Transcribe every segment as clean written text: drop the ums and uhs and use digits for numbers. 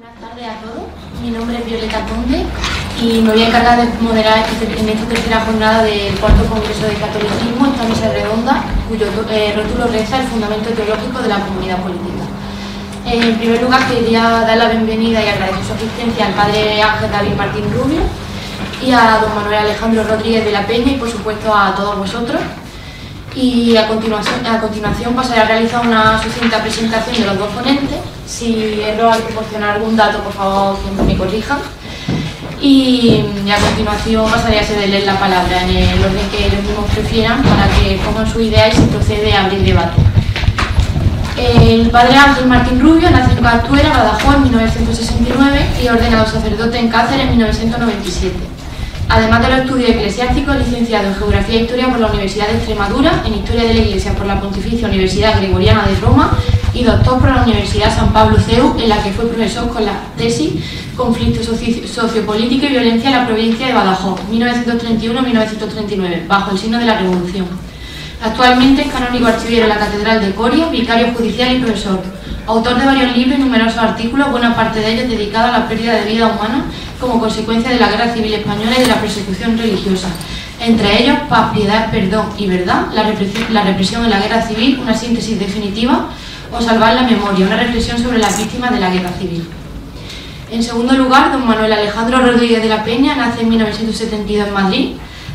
Buenas tardes a todos, mi nombre es Violeta Conde y me voy a encargar de moderar en esta tercera jornada del cuarto Congreso de Catolicismo, esta mesa redonda, cuyo rótulo reza el fundamento teológico de la comunidad política. En primer lugar quería dar la bienvenida y agradecer su asistencia al padre Ángel David Martín Rubio y a don Manuel Alejandro Rodríguez de la Peña y por supuesto a todos vosotros. Y a continuación pasaré a realizar una sucinta presentación de los dos ponentes. Si erro al proporcionar algún dato, por favor, que me corrijan. Y a continuación pasaré a cederles la palabra en el orden que ellos mismos prefieran para que pongan su idea y se procede a abrir debate. El padre Ángel Martín Rubio nace en Castuera, Badajoz, en 1969 y ordenado sacerdote en Cáceres en 1997. Además de los estudios eclesiásticos, licenciado en Geografía e Historia por la Universidad de Extremadura, en Historia de la Iglesia por la Pontificia Universidad Gregoriana de Roma y doctor por la Universidad San Pablo CEU, en la que fue profesor con la tesis Conflicto sociopolítico y violencia en la provincia de Badajoz, 1931-1939, bajo el signo de la Revolución. Actualmente es canónigo archiviero en la Catedral de Coria, vicario judicial y profesor. Autor de varios libros y numerosos artículos, buena parte de ellos dedicados a la pérdida de vida humana como consecuencia de la Guerra Civil Española y de la persecución religiosa. Entre ellos, Paz, Piedad, Perdón y Verdad, la represión en la Guerra Civil, una síntesis definitiva, o Salvar la memoria, una reflexión sobre las víctimas de la Guerra Civil. En segundo lugar, don Manuel Alejandro Rodríguez de la Peña nace en 1972 en Madrid,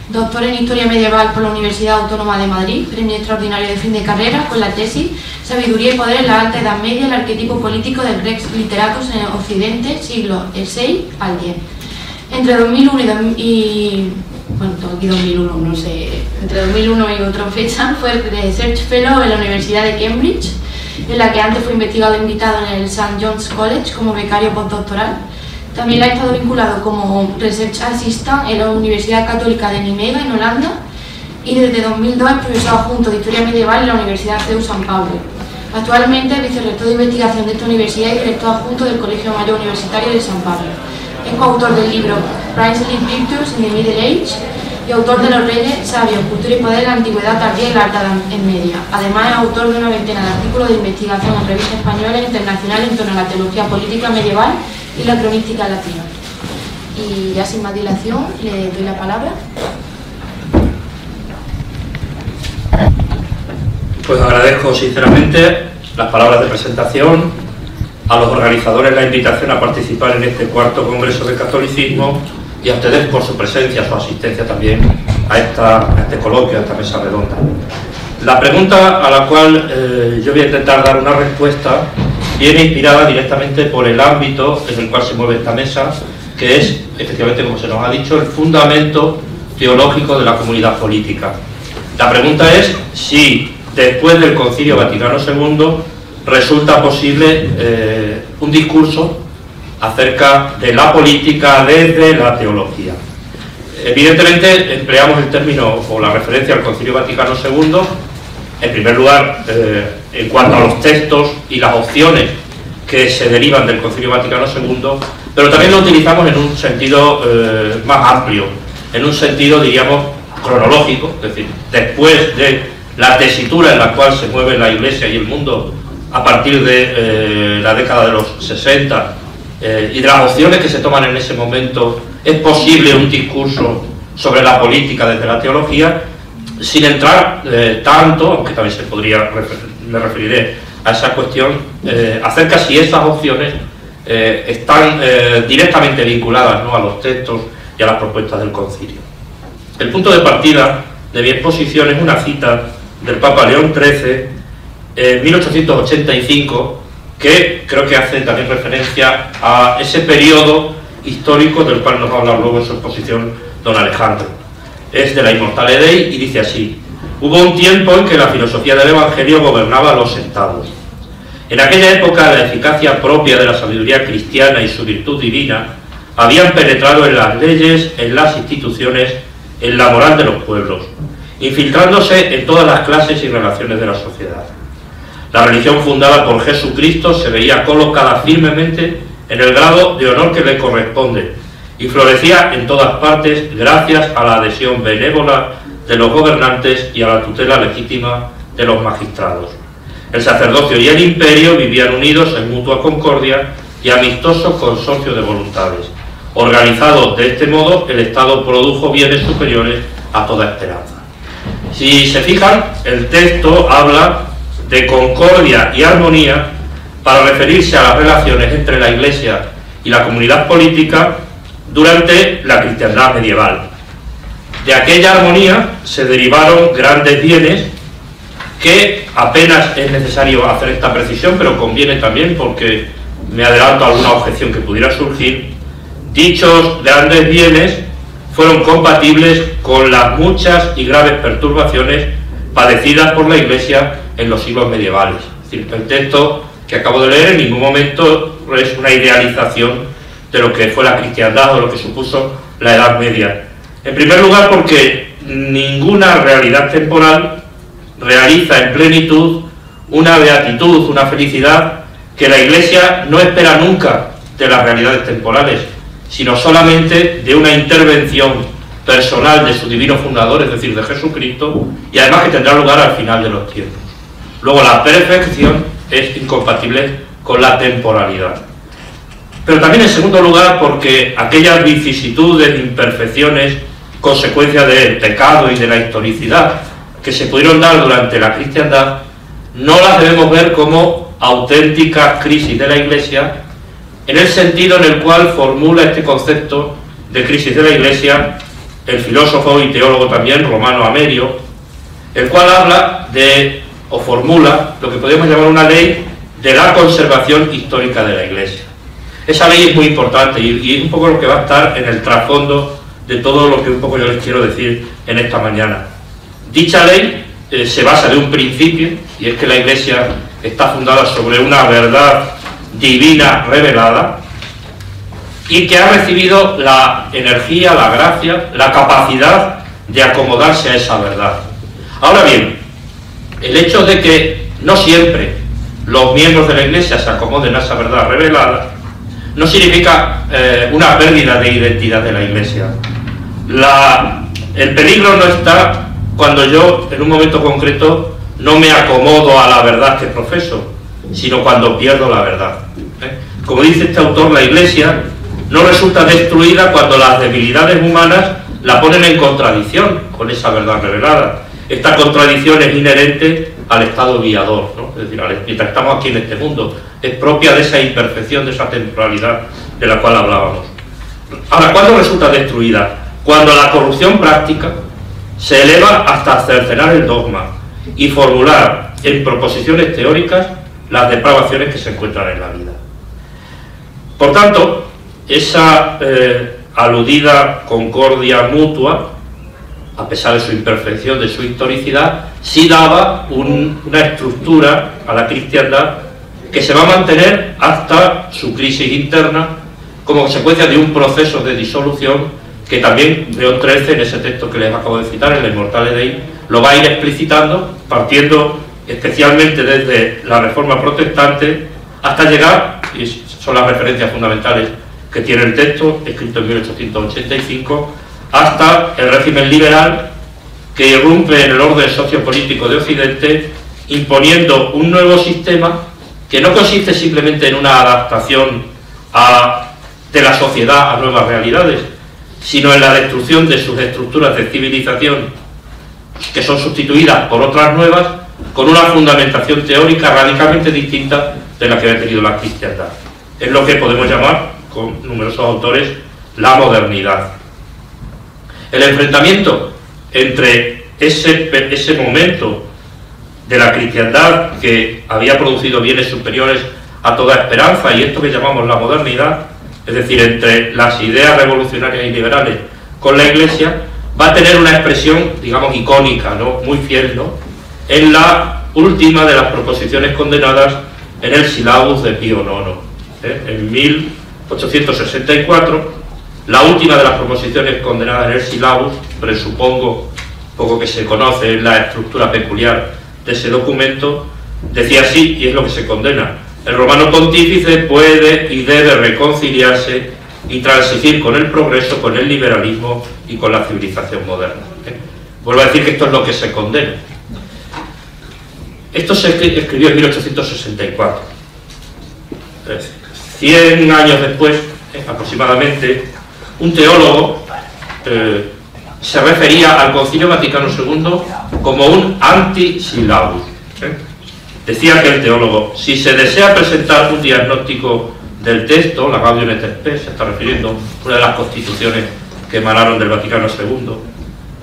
doctor en Historia Medieval por la Universidad Autónoma de Madrid, premio extraordinario de fin de carrera con la tesis Sabiduría y Poder en la Alta Edad Media, el arquetipo político del Rex Literatus en Occidente, siglo VI al X. Entre 2001 entre 2001 y otra fecha fue Research Fellow en la Universidad de Cambridge, en la que antes fue investigado e invitado en el St. John's College como becario postdoctoral. También ha estado vinculado como Research Assistant en la Universidad Católica de Nimega, en Holanda, y desde 2002 es profesor adjunto de Historia Medieval en la Universidad CEU San Pablo. Actualmente es vicerrector de investigación de esta universidad y director adjunto del Colegio Mayor Universitario de San Pablo. Es coautor del libro Princely Pictures in the Middle Age y autor de Los Reyes Sabios, Cultura y Poder de la Antigüedad Tardía y la Alta Edad Media. Además es autor de una veintena de artículos de investigación en revistas españolas e internacionales en torno a la teología política medieval y la cronística latina. Y ya sin más dilación, le doy la palabra. Pues agradezco sinceramente las palabras de presentación, a los organizadores la invitación a participar en este cuarto Congreso de Catolicismo y a ustedes por su presencia, su asistencia también a este coloquio, a esta mesa redonda. La pregunta a la cual yo voy a intentar dar una respuesta viene inspirada directamente por el ámbito en el cual se mueve esta mesa, que es, efectivamente, como se nos ha dicho, el fundamento teológico de la comunidad política. La pregunta es si después del Concilio Vaticano II resulta posible un discurso acerca de la política desde la teología. Evidentemente empleamos el término o la referencia al Concilio Vaticano II, en primer lugar en cuanto a los textos y las opciones que se derivan del Concilio Vaticano II, pero también lo utilizamos en un sentido más amplio, en un sentido, diríamos, cronológico, es decir, después de la tesitura en la cual se mueve la Iglesia y el mundo a partir de la década de los 60 y de las opciones que se toman en ese momento, es posible un discurso sobre la política desde la teología, sin entrar tanto, aunque también se podría, me referiré a esa cuestión, acerca si esas opciones están directamente vinculadas, ¿no?, a los textos y a las propuestas del concilio. El punto de partida de mi exposición es una cita del Papa León XIII en 1885, que creo que hace también referencia a ese periodo histórico del cual nos va a hablar luego en su exposición don Alejandro. Es de la Immortale Dei y dice así: hubo un tiempo en que la filosofía del Evangelio gobernaba los estados. En aquella época la eficacia propia de la sabiduría cristiana y su virtud divina habían penetrado en las leyes, en las instituciones, en la moral de los pueblos, infiltrándose en todas las clases y relaciones de la sociedad. La religión fundada por Jesucristo se veía colocada firmemente en el grado de honor que le corresponde y florecía en todas partes gracias a la adhesión benévola de los gobernantes y a la tutela legítima de los magistrados. El sacerdocio y el imperio vivían unidos en mutua concordia y amistoso consorcio de voluntades. Organizado de este modo, el Estado produjo bienes superiores a toda esperanza. Si se fijan, el texto habla de concordia y armonía para referirse a las relaciones entre la Iglesia y la comunidad política durante la cristiandad medieval. De aquella armonía se derivaron grandes bienes que apenas es necesario hacer esta precisión, pero conviene también porque me adelanto a alguna objeción que pudiera surgir. Dichos grandes bienes fueron compatibles con las muchas y graves perturbaciones padecidas por la Iglesia en los siglos medievales. Es decir, el texto que acabo de leer en ningún momento es una idealización de lo que fue la cristiandad o lo que supuso la Edad Media. En primer lugar, porque ninguna realidad temporal realiza en plenitud una beatitud, una felicidad que la Iglesia no espera nunca de las realidades temporales, sino solamente de una intervención personal de su divino fundador, es decir, de Jesucristo, y además que tendrá lugar al final de los tiempos. Luego, la perfección es incompatible con la temporalidad. Pero también, en segundo lugar, porque aquellas vicisitudes, imperfecciones, consecuencias del pecado y de la historicidad que se pudieron dar durante la cristiandad, no las debemos ver como auténticas crisis de la Iglesia, en el sentido en el cual formula este concepto de crisis de la Iglesia el filósofo y teólogo también romano Amerio, el cual habla de, o formula, lo que podemos llamar una ley de la conservación histórica de la Iglesia. Esa ley es muy importante y es un poco lo que va a estar en el trasfondo de todo lo que un poco yo les quiero decir en esta mañana. Dicha ley se basa de un principio, y es que la Iglesia está fundada sobre una verdad divina revelada y que ha recibido la energía, la gracia, la capacidad de acomodarse a esa verdad. Ahora bien, el hecho de que no siempre los miembros de la Iglesia se acomoden a esa verdad revelada no significa una pérdida de identidad de la Iglesia. El peligro no está cuando yo, en un momento concreto, no me acomodo a la verdad que profeso, sino cuando pierdo la verdad. Como dice este autor, la Iglesia no resulta destruida cuando las debilidades humanas la ponen en contradicción con esa verdad revelada. Esta contradicción es inherente al estado guiador, ¿no? Es decir, mientras estamos aquí en este mundo, es propia de esa imperfección, de esa temporalidad de la cual hablábamos. Ahora, ¿cuándo resulta destruida? Cuando la corrupción práctica se eleva hasta cercenar el dogma y formular en proposiciones teóricas las depravaciones que se encuentran en la vida. Por tanto, esa aludida concordia mutua, a pesar de su imperfección, de su historicidad, sí daba una estructura a la cristiandad que se va a mantener hasta su crisis interna como consecuencia de un proceso de disolución que también León XIII, en ese texto que les acabo de citar, en la Immortale Dei, lo va a ir explicitando, partiendo especialmente desde la Reforma Protestante hasta llegar, y son las referencias fundamentales que tiene el texto, escrito en 1885, hasta el régimen liberal que irrumpe en el orden sociopolítico de Occidente, imponiendo un nuevo sistema que no consiste simplemente en una adaptación de la sociedad a nuevas realidades, sino en la destrucción de sus estructuras de civilización, que son sustituidas por otras nuevas, con una fundamentación teórica radicalmente distinta de la que había tenido la cristiandad. Es lo que podemos llamar, con numerosos autores, la modernidad. El enfrentamiento entre ese momento de la cristiandad que había producido bienes superiores a toda esperanza y esto que llamamos la modernidad, es decir, entre las ideas revolucionarias y liberales con la Iglesia, va a tener una expresión, digamos, icónica, ¿no? Muy fiel, ¿no? En la última de las proposiciones condenadas en el Sílabus de Pío IX. En 1864, la última de las proposiciones condenadas en el Sílabus, presupongo, poco que se conoce en la estructura peculiar de ese documento, decía así, y es lo que se condena: el romano pontífice puede y debe reconciliarse y transigir con el progreso, con el liberalismo y con la civilización moderna. Vuelvo a decir que esto es lo que se condena. Esto se escribió en 1864. 100 años después, aproximadamente, un teólogo se refería al Concilio Vaticano II como un anti-syllabus. Decía aquel teólogo: si se desea presentar un diagnóstico del texto, la Gaudium et Spes, se está refiriendo a una de las constituciones que emanaron del Vaticano II,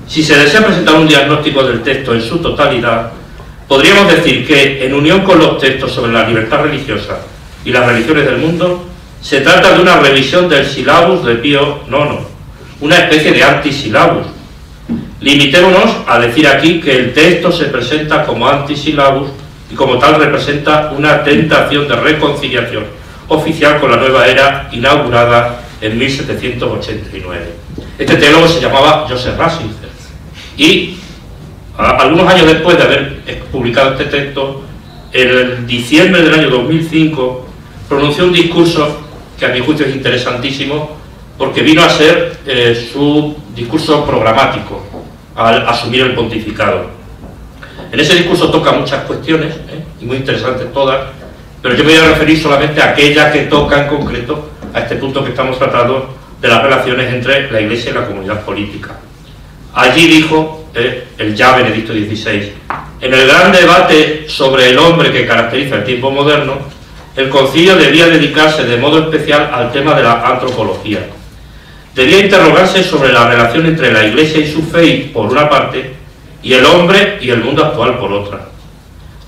si se desea presentar un diagnóstico del texto en su totalidad, podríamos decir que, en unión con los textos sobre la libertad religiosa y las religiones del mundo, se trata de una revisión del sílabus de Pío IX, una especie de antisílabus. Limitémonos a decir aquí que el texto se presenta como antisílabus y como tal representa una tentación de reconciliación oficial con la nueva era inaugurada en 1789. Este teólogo se llamaba Joseph Ratzinger y algunos años después de haber publicado este texto, en diciembre del año 2005, pronunció un discurso que a mi juicio es interesantísimo porque vino a ser su discurso programático al asumir el pontificado. En ese discurso toca muchas cuestiones, y muy interesantes todas, pero yo me voy a referir solamente a aquella que toca en concreto a este punto que estamos tratando de las relaciones entre la Iglesia y la comunidad política. Allí dijo el ya Benedicto XVI: en el gran debate sobre el hombre que caracteriza el tiempo moderno, el concilio debía dedicarse de modo especial al tema de la antropología. Debía interrogarse sobre la relación entre la Iglesia y su fe, por una parte, y el hombre y el mundo actual, por otra.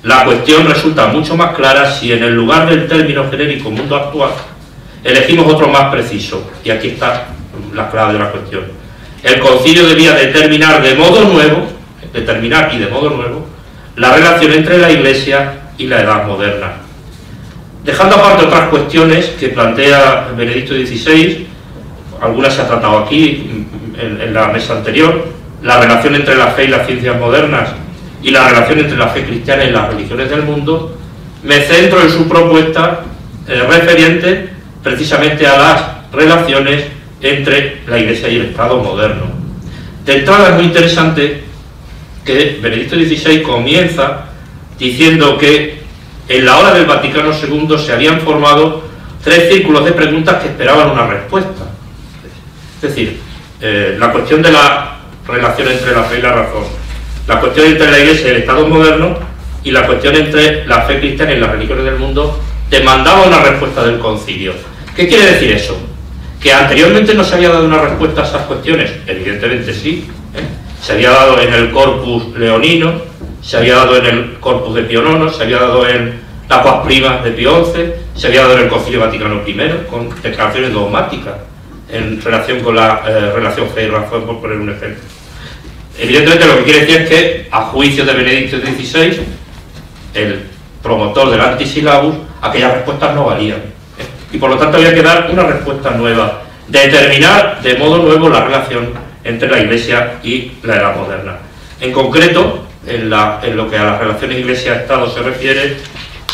La cuestión resulta mucho más clara si en el lugar del término genérico mundo actual elegimos otro más preciso, y aquí está la clave de la cuestión. El concilio debía determinar y de modo nuevo la relación entre la Iglesia y la edad moderna. Dejando aparte otras cuestiones que plantea Benedicto XVI, algunas se ha tratado aquí en la mesa anterior, la relación entre la fe y las ciencias modernas y la relación entre la fe cristiana y las religiones del mundo, me centro en su propuesta referente precisamente a las relaciones entre la Iglesia y el Estado moderno. De entrada es muy interesante que Benedicto XVI comienza diciendo que en la hora del Vaticano II se habían formado 3 círculos de preguntas que esperaban una respuesta. Es decir, la cuestión de la relación entre la fe y la razón, la cuestión entre la Iglesia y el Estado moderno y la cuestión entre la fe cristiana y las religiones del mundo demandaba una respuesta del concilio. ¿Qué quiere decir eso? ¿Que anteriormente no se había dado una respuesta a esas cuestiones? Evidentemente sí. Se había dado en el Corpus Leonino, se había dado en el Corpus de Pío IX, se había dado en la Quas Primas de Pío XI, se había dado en el Concilio Vaticano I, con declaraciones dogmáticas en relación con la relación fe y razón, por poner un ejemplo. Evidentemente lo que quiere decir es que, a juicio de Benedicto XVI, el promotor del antisílabus, aquellas respuestas no valían. Y por lo tanto había que dar una respuesta nueva, determinar de modo nuevo la relación entre la Iglesia y la edad moderna. En concreto, en lo que a las relaciones Iglesia-Estado se refiere,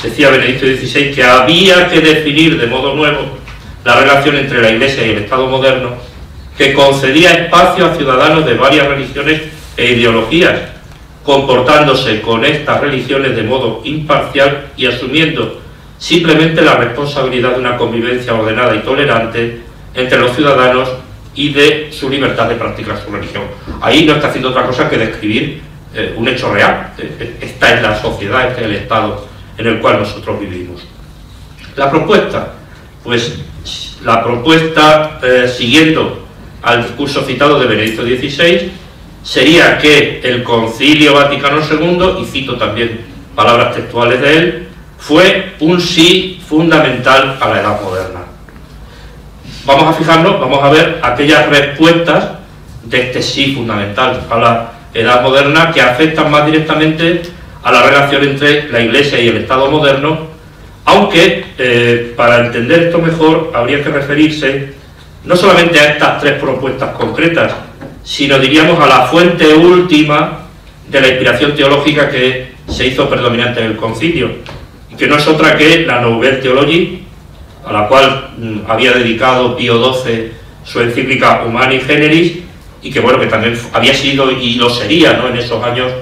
decía Benedicto XVI que había que definir de modo nuevo la relación entre la Iglesia y el Estado moderno, que concedía espacio a ciudadanos de varias religiones e ideologías, comportándose con estas religiones de modo imparcial y asumiendo simplemente la responsabilidad de una convivencia ordenada y tolerante entre los ciudadanos y de su libertad de practicar su religión. Ahí no está haciendo otra cosa que describir un hecho real. Esta es la sociedad, este es el Estado en el cual nosotros vivimos. La propuesta, pues la propuesta, siguiendo al discurso citado de Benedicto XVI, sería que el Concilio Vaticano II, y cito también palabras textuales de él, fue un sí fundamental a la edad moderna. Vamos a fijarnos, vamos a ver aquellas respuestas de este sí fundamental a la edad moderna que afectan más directamente a la relación entre la Iglesia y el Estado moderno, aunque para entender esto mejor habría que referirse no solamente a estas 3 propuestas concretas, sino diríamos a la fuente última de la inspiración teológica que se hizo predominante en el concilio, y que no es otra que la Nouvelle Theologie, a la cual había dedicado Pío XII su encíclica Humani Generis, y que bueno, que también había sido y lo sería, ¿no?, en esos años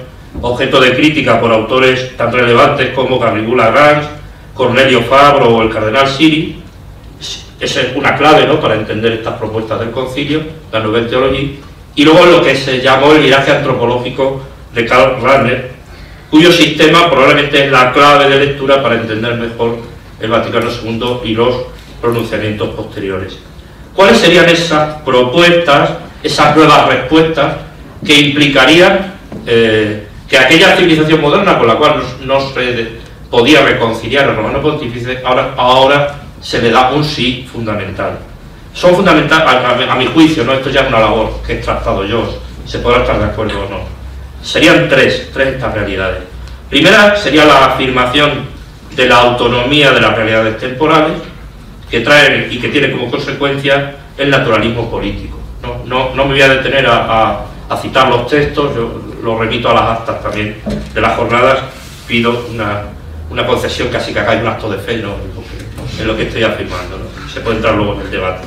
objeto de crítica por autores tan relevantes como Garrigou Lagrange, Cornelio Fabro o el cardenal Siri, Esa es una clave, ¿no?, para entender estas propuestas del concilio, la Nouvelle Théologie, y luego lo que se llamó el viraje antropológico de Karl Rahner, cuyo sistema probablemente es la clave de lectura para entender mejor el Vaticano II y los pronunciamientos posteriores. ¿Cuáles serían esas propuestas, esas nuevas respuestas que implicarían que aquella civilización moderna con la cual no se podía reconciliar el Romano Pontífice, ahora se le da un sí fundamental? Son fundamentales, a mi juicio, ¿no? Esto ya es una labor que he tratado yo, se podrá estar de acuerdo o no. Serían tres estas realidades. Primera sería la afirmación de la autonomía de las realidades temporales, que trae y que tiene como consecuencia el naturalismo político. No me voy a detener a citar los textos, yo los remito a las actas también de las jornadas, pido una concesión, casi que hagáis un acto de fe, ¿no?, en lo que estoy afirmando, ¿no? Se puede entrar luego en el debate.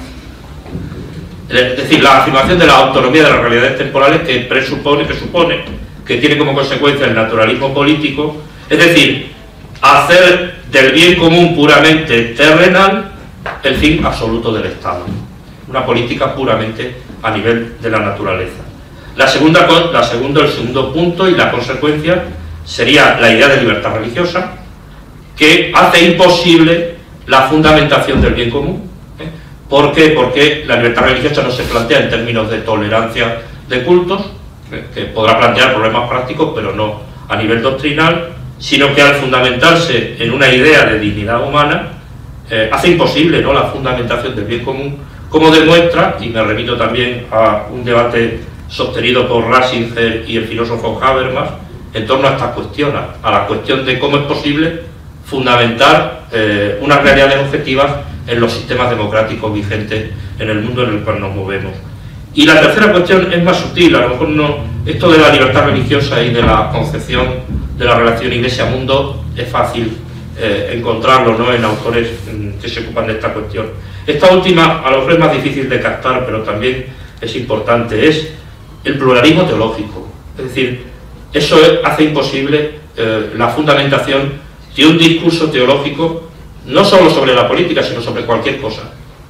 Es decir, la afirmación de la autonomía de las realidades temporales que presupone, que tiene como consecuencia el naturalismo político, es decir, hacer del bien común puramente terrenal el fin absoluto del Estado. Una política puramente a nivel de la naturaleza. El segundo punto y la consecuencia sería la idea de libertad religiosa, que hace imposible la fundamentación del bien común. ¿Por qué? Porque la libertad religiosa no se plantea en términos de tolerancia de cultos, que podrá plantear problemas prácticos, pero no a nivel doctrinal, sino que al fundamentarse en una idea de dignidad humana, hace imposible, ¿no?, la fundamentación del bien común, como demuestra, y me remito también a un debate sostenido por Ratzinger y el filósofo Habermas, en torno a esta cuestión, a la cuestión de cómo es posible fundamentar unas realidades objetivas en los sistemas democráticos vigentes en el mundo en el cual nos movemos. Y la tercera cuestión es más sutil, a lo mejor no, esto de la libertad religiosa y de la concepción de la relación iglesia-mundo es fácil encontrarlo, ¿no?, en autores que se ocupan de esta cuestión. Esta última a lo mejor es más difícil de captar, pero también es importante, es el pluralismo teológico. Es decir, eso hace imposible la fundamentación de un discurso teológico, no solo sobre la política, sino sobre cualquier cosa.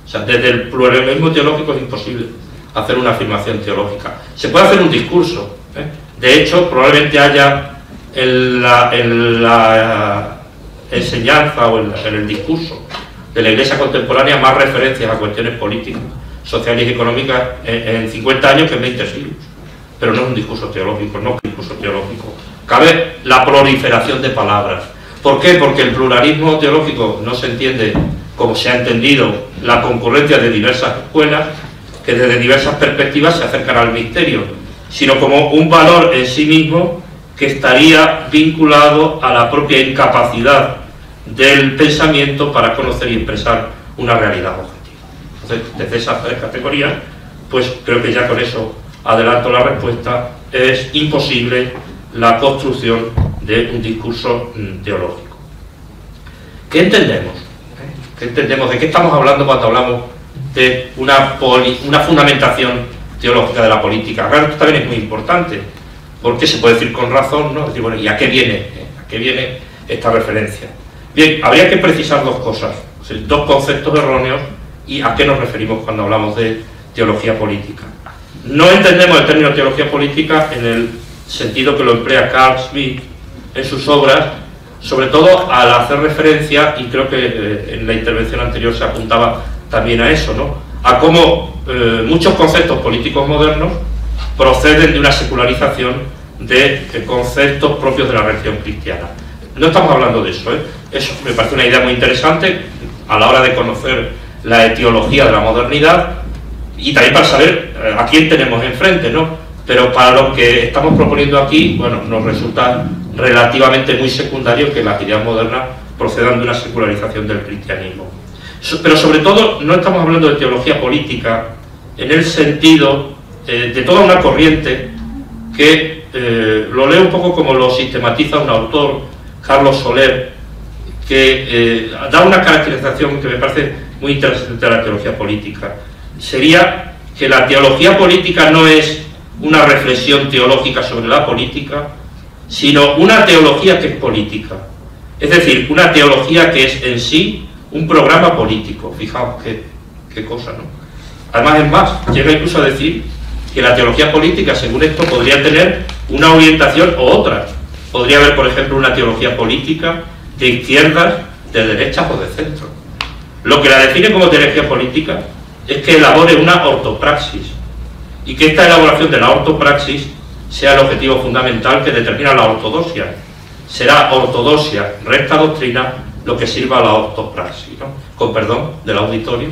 O sea, desde el pluralismo teológico es imposible hacer una afirmación teológica. Se puede hacer un discurso, ¿eh? De hecho, probablemente haya en la enseñanza o en el discurso de la Iglesia contemporánea más referencias a cuestiones políticas, sociales y económicas en 50 años que en 20 siglos. Pero no es un discurso teológico, no es un discurso teológico. Cabe la proliferación de palabras. ¿Por qué? Porque el pluralismo teológico no se entiende como se ha entendido la concurrencia de diversas escuelas que desde diversas perspectivas se acercan al misterio, sino como un valor en sí mismo que estaría vinculado a la propia incapacidad del pensamiento para conocer y expresar una realidad objetiva. Entonces, desde esas tres categorías, pues creo que ya con eso adelanto la respuesta, es imposible la construcción de un discurso teológico. ¿Qué entendemos? ¿Qué entendemos? ¿De qué estamos hablando cuando hablamos de una fundamentación teológica de la política? Claro, esto también es muy importante, porque se puede decir con razón, ¿no? Es decir, bueno, ¿y a qué viene? ¿A qué viene esta referencia? Bien, habría que precisar dos cosas, o sea, dos conceptos erróneos y a qué nos referimos cuando hablamos de teología política. No entendemos el término teología política en el sentido que lo emplea Carl Schmitt en sus obras, sobre todo al hacer referencia, y creo que en la intervención anterior se apuntaba también a eso, ¿no?, a cómo muchos conceptos políticos modernos proceden de una secularización de conceptos propios de la religión cristiana. No estamos hablando de eso, ¿eh? Eso me parece una idea muy interesante a la hora de conocer la etiología de la modernidad y también para saber a quién tenemos enfrente, ¿no? Pero para lo que estamos proponiendo aquí, bueno, nos resulta relativamente muy secundario que las ideas modernas procedan de una secularización del cristianismo. Pero sobre todo no estamos hablando de teología política en el sentido de toda una corriente que lo leo un poco como lo sistematiza un autor, Carlos Soler, que da una caracterización que me parece muy interesante de la teología política. Sería que la teología política no es una reflexión teológica sobre la política, sino una teología que es política. Es decir, una teología que es en sí un programa político. Fijaos qué cosa, ¿no? Además, es más, llega incluso a decir que la teología política, según esto, podría tener una orientación o otra. Podría haber, por ejemplo, una teología política de izquierdas, de derechas o de centro. Lo que la define como teología política es que elabore una ortopraxis y que esta elaboración de la ortopraxis sea el objetivo fundamental que determina la ortodoxia. Será ortodoxia, recta doctrina, lo que sirva a la ortopraxis, ¿no? Con perdón del auditorio.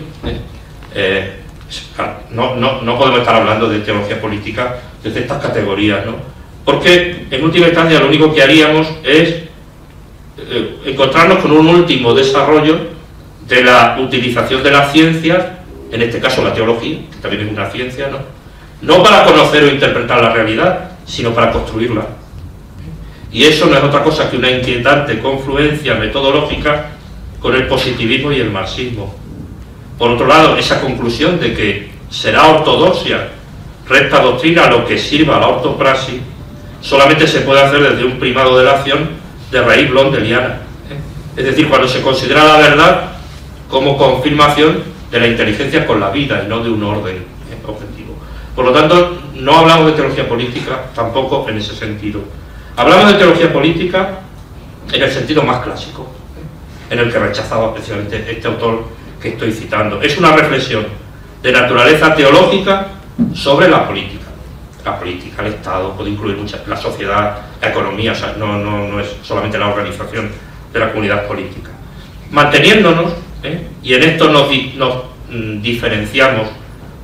No podemos estar hablando de teología política desde estas categorías, ¿no? Porque en última instancia lo único que haríamos es encontrarnos con un último desarrollo de la utilización de las ciencias, en este caso la teología, que también es una ciencia, no para conocer o interpretar la realidad, sino para construirla. Y eso no es otra cosa que una inquietante confluencia metodológica con el positivismo y el marxismo. Por otro lado, esa conclusión de que será ortodoxia, recta doctrina, lo que sirva a la ortopraxis, solamente se puede hacer desde un primado de la acción de raíz blondeliana. Es decir, cuando se considera la verdad como confirmación de la inteligencia con la vida y no de un orden objetivo. Por lo tanto, no hablamos de teología política tampoco en ese sentido. Hablamos de teología política en el sentido más clásico, en el que rechazaba precisamente este autor que estoy citando. Es una reflexión de naturaleza teológica sobre la política. La política, el Estado, puede incluir muchas, la sociedad, la economía, o sea, no es solamente la organización de la comunidad política. Manteniéndonos, y en esto nos diferenciamos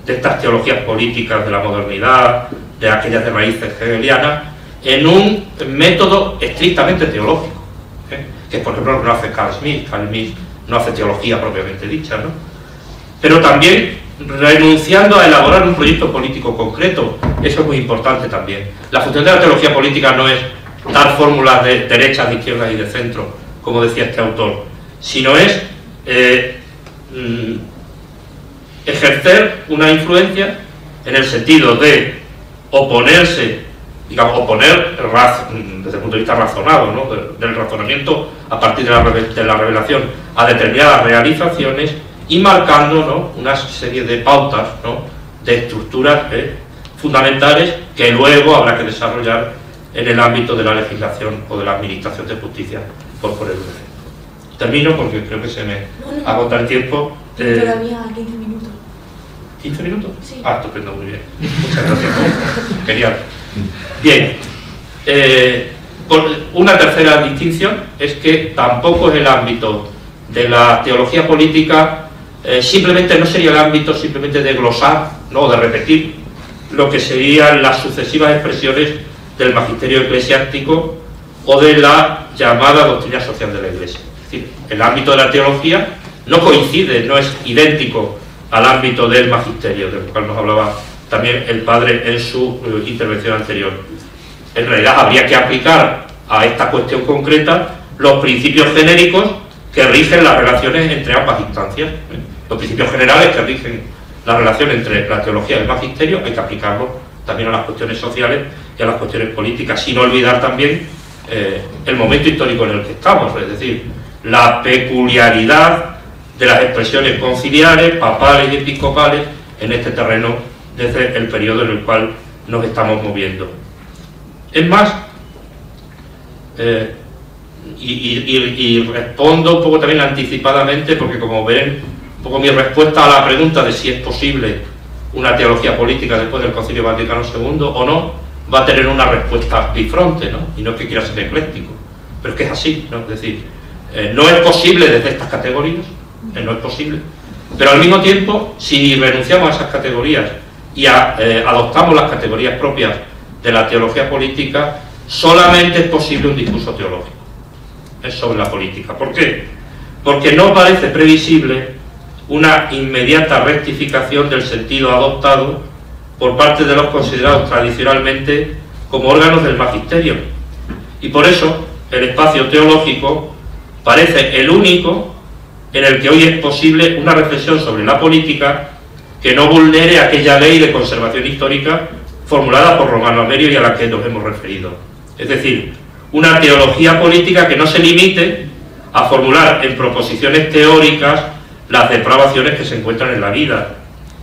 de estas teologías políticas de la modernidad, de aquellas de raíces hegelianas, en un método estrictamente teológico, que es por ejemplo lo que no hace Carl Smith. Carl Smith no hace teología propiamente dicha, ¿no? Pero también renunciando a elaborar un proyecto político concreto. Eso es muy importante también. La función de la teología política no es dar fórmulas de derechas, de izquierdas y de centro, como decía este autor, sino es ejercer una influencia en el sentido de oponerse, digamos, oponer desde el punto de vista razonado, ¿no? del razonamiento a partir de la revelación a determinadas realizaciones y marcando, ¿no? una serie de pautas, ¿no? de estructuras fundamentales que luego habrá que desarrollar en el ámbito de la legislación o de la administración de justicia, por poner un ejemplo. Termino porque creo que se me agota el tiempo. Todavía 15 minutos. ¿15 minutos? Sí. Ah, estupendo, muy bien. Muchas gracias. Genial. Bien. Una tercera distinción es que tampoco es el ámbito de la teología política, simplemente no sería el ámbito simplemente de glosar, ¿no? de repetir lo que serían las sucesivas expresiones del magisterio eclesiástico o de la llamada doctrina social de la Iglesia. Es decir, el ámbito de la teología no coincide, no es idéntico al ámbito del magisterio, del cual nos hablaba también el padre en su intervención anterior. En realidad habría que aplicar a esta cuestión concreta los principios genéricos que rigen las relaciones entre ambas instancias. Los principios generales que rigen la relación entre la teología y el magisterio hay que aplicarlos también a las cuestiones sociales y a las cuestiones políticas, sin olvidar también el momento histórico en el que estamos, es decir, la peculiaridad de las expresiones conciliares, papales y episcopales en este terreno desde el periodo en el cual nos estamos moviendo. Es más, y respondo un poco también anticipadamente, porque como ven, un poco mi respuesta a la pregunta de si es posible una teología política después del Concilio Vaticano II o no, va a tener una respuesta bifronte, ¿no? Y no es que quiera ser ecléctico, pero es que es así, ¿no? Es decir, no es posible desde estas categorías, no es posible, pero al mismo tiempo, si renunciamos a esas categorías y adoptamos las categorías propias de la teología política, solamente es posible un discurso teológico sobre la política. ¿Por qué? Porque no parece previsible una inmediata rectificación del sentido adoptado por parte de los considerados tradicionalmente como órganos del magisterio, y por eso el espacio teológico parece el único en el que hoy es posible una reflexión sobre la política que no vulnere aquella ley de conservación histórica formulada por Romano Amerio y a la que nos hemos referido. Es decir, una teología política que no se limite a formular en proposiciones teóricas las depravaciones que se encuentran en la vida,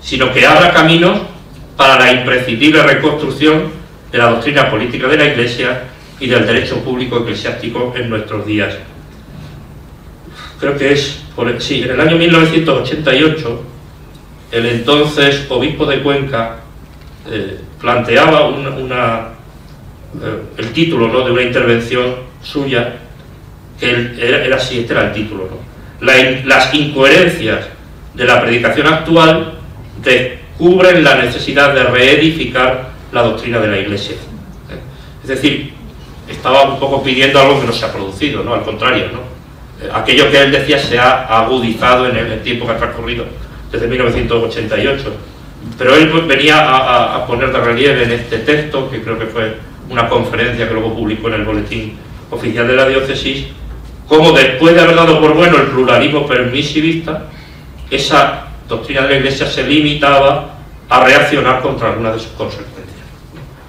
sino que abra caminos para la imprescindible reconstrucción de la doctrina política de la Iglesia y del derecho público eclesiástico en nuestros días. Creo que es, en el año 1988, el entonces obispo de Cuenca planteaba el título, ¿no?, de una intervención suya, que era así, este era el título, ¿no? Las incoherencias de la predicación actual descubren la necesidad de reedificar la doctrina de la Iglesia. Es decir, estaba un poco pidiendo algo que no se ha producido, ¿no? Al contrario, ¿no? Aquello que él decía se ha agudizado en el tiempo que ha transcurrido desde 1988. Pero él venía a poner de relieve en este texto, que creo que fue una conferencia que luego publicó en el Boletín Oficial de la Diócesis, cómo después de haber dado por bueno el pluralismo permisivista, esa doctrina de la Iglesia se limitaba a reaccionar contra algunas de sus consecuencias.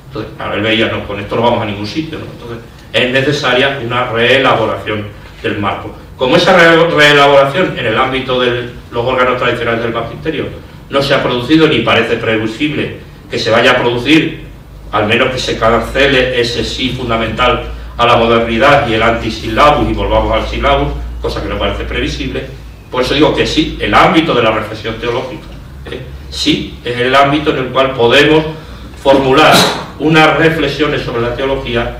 Entonces, ahora él veía, no, con esto no vamos a ningún sitio, ¿no? Entonces, es necesaria una reelaboración del marco. Como esa reelaboración en el ámbito de los órganos tradicionales del magisterio no se ha producido ni parece previsible que se vaya a producir, al menos que se cancele ese sí fundamental a la modernidad y el antisilabus y volvamos al silabus, cosa que no parece previsible, por eso digo que sí, el ámbito de la reflexión teológica, sí es el ámbito en el cual podemos formular unas reflexiones sobre la teología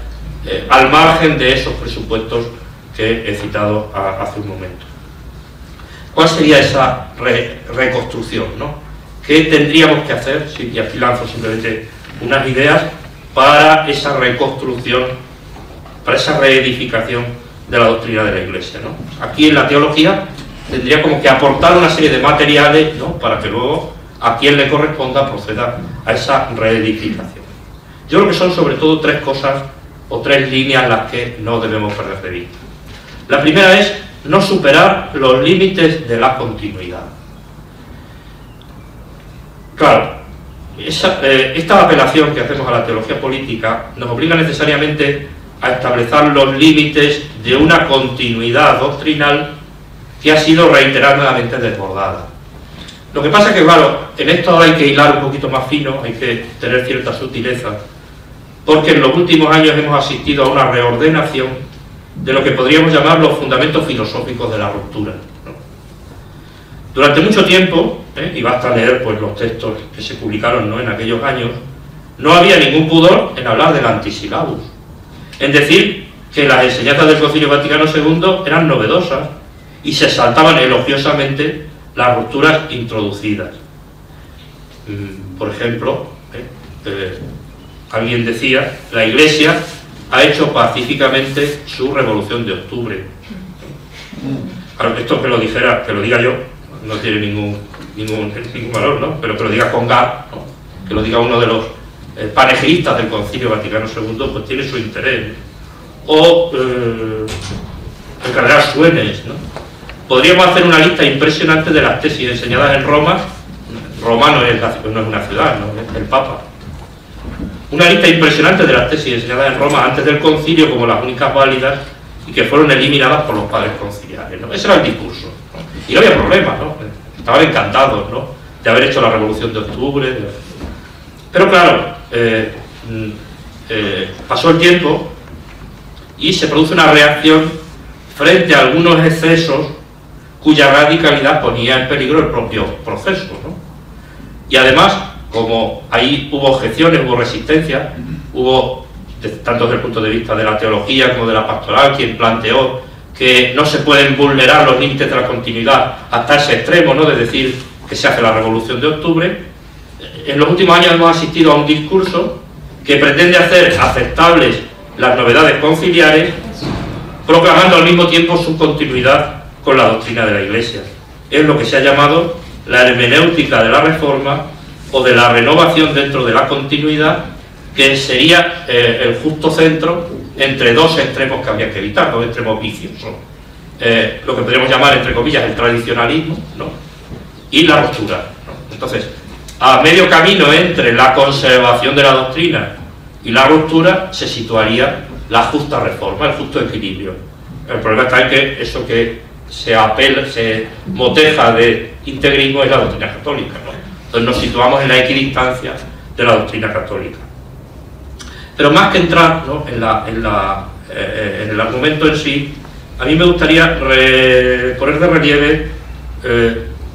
al margen de esos presupuestos que he citado hace un momento. ¿Cuál sería esa reconstrucción, ¿no? ¿Qué tendríamos que hacer? Sí, y aquí lanzo simplemente unas ideas para esa reconstrucción, para esa reedificación de la doctrina de la Iglesia, ¿no? Aquí en la teología tendría como que aportar una serie de materiales, ¿no?, para que luego a quien le corresponda proceda a esa reedificación. Yo creo que son sobre todo tres cosas o tres líneas las que no debemos perder de vista. La primera es no superar los límites de la continuidad. Claro, esta apelación que hacemos a la teología política nos obliga necesariamente a establecer los límites de una continuidad doctrinal que ha sido reiteradamente desbordada. Lo que pasa es que, claro, en esto hay que hilar un poquito más fino, hay que tener cierta sutileza, porque en los últimos años hemos asistido a una reordenación de lo que podríamos llamar los fundamentos filosóficos de la ruptura, ¿no? Durante mucho tiempo, y basta leer pues los textos que se publicaron, ¿no?, en aquellos años, no había ningún pudor en hablar del antisilabus, en decir que las enseñanzas del Concilio Vaticano II eran novedosas y se saltaban elogiosamente las rupturas introducidas. Por ejemplo, alguien decía, la Iglesia ha hecho pacíficamente su revolución de octubre. Claro, esto que lo diga yo, no tiene ningún valor, ¿no? Pero que lo diga Congar, ¿no?, que lo diga uno de los panegiristas del Concilio Vaticano II, pues tiene su interés, ¿no? O el cardenal Suenes, ¿no? Podríamos hacer una lista impresionante de las tesis enseñadas en Roma. Roma no es una ciudad, ¿no?, es el Papa. Una lista impresionante de las tesis enseñadas en Roma antes del concilio como las únicas válidas y que fueron eliminadas por los padres conciliares, ¿no? Ese era el discurso, ¿no? Y no había problema, ¿no? Estaban encantados, ¿no?, de haber hecho la revolución de octubre. Pero claro, pasó el tiempo y se produce una reacción frente a algunos excesos cuya radicalidad ponía en peligro el propio proceso, ¿no? Y además, como ahí hubo objeciones, hubo resistencia, hubo, tanto desde el punto de vista de la teología como de la pastoral, quien planteó que no se pueden vulnerar los límites de la continuidad hasta ese extremo, ¿no?, de decir que se hace la revolución de octubre. En los últimos años hemos asistido a un discurso que pretende hacer aceptables las novedades conciliares, proclamando al mismo tiempo su continuidad con la doctrina de la Iglesia. Es lo que se ha llamado la hermenéutica de la Reforma o de la renovación dentro de la continuidad, que sería el justo centro entre dos extremos que habría que evitar, dos extremos viciosos. Lo que podríamos llamar, entre comillas, el tradicionalismo, ¿no?, y la ruptura, ¿no? Entonces, a medio camino entre la conservación de la doctrina y la ruptura se situaría la justa reforma, el justo equilibrio. El problema está en que eso que se moteja de integrismo es la doctrina católica, ¿no? Entonces nos situamos en la equidistancia de la doctrina católica. Pero más que entrar, ¿no?, en el argumento en sí, a mí me gustaría poner de relieve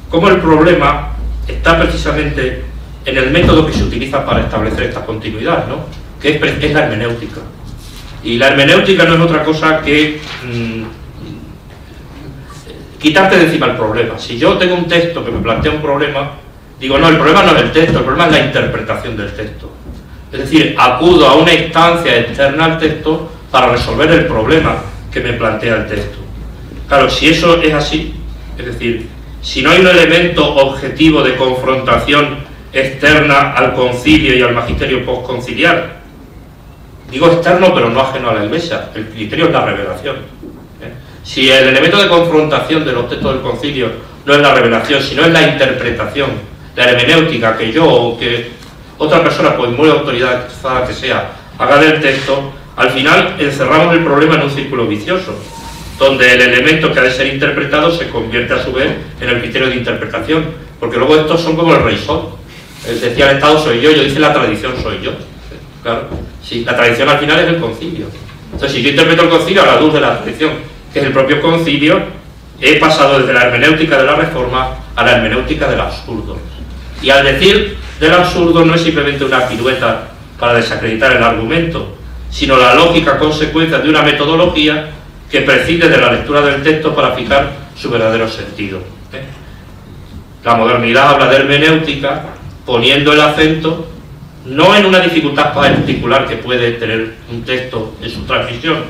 cómo el problema está precisamente en el método que se utiliza para establecer esta continuidad, ¿no?, que es la hermenéutica. Y la hermenéutica no es otra cosa que quitarte de encima el problema. Si yo tengo un texto que me plantea un problema, digo, no, el problema no es el texto, el problema es la interpretación del texto. Es decir, acudo a una instancia externa al texto para resolver el problema que me plantea el texto. Claro, si eso es así, es decir, si no hay un elemento objetivo de confrontación externa al concilio y al magisterio postconciliar, digo externo pero no ajeno a la Iglesia, el criterio es la revelación. Si el elemento de confrontación de los textos del concilio no es la revelación, sino es la interpretación, la hermenéutica que yo o que otra persona, pues muy autorizada que sea, haga del texto, al final encerramos el problema en un círculo vicioso, donde el elemento que ha de ser interpretado se convierte a su vez en el criterio de interpretación, porque luego estos son como el rey sol. Decía el Estado soy yo dice la tradición soy yo. Claro, sí, la tradición al final es el concilio. Entonces, si yo interpreto el concilio a la luz de la tradición, que es el propio concilio, he pasado desde la hermenéutica de la Reforma a la hermenéutica del absurdo. Y al decir del absurdo no es simplemente una pirueta para desacreditar el argumento, sino la lógica consecuencia de una metodología que prescinde de la lectura del texto para fijar su verdadero sentido. La modernidad habla de hermenéutica poniendo el acento no en una dificultad particular que puede tener un texto en su transmisión,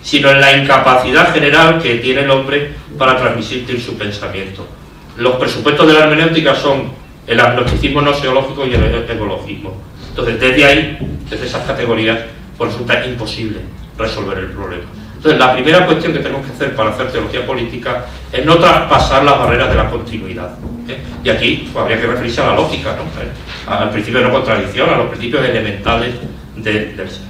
sino en la incapacidad general que tiene el hombre para transmitir su pensamiento. Los presupuestos de la hermenéutica son el agnosticismo gnoseológico y el egologismo. Entonces, desde ahí, desde esas categorías, pues resulta imposible resolver el problema. Entonces, la primera cuestión que tenemos que hacer para hacer teología política es no traspasar las barreras de la continuidad. Y aquí pues, habría que referirse a la lógica, ¿no?, al principio de no contradicción, a los principios elementales del ser.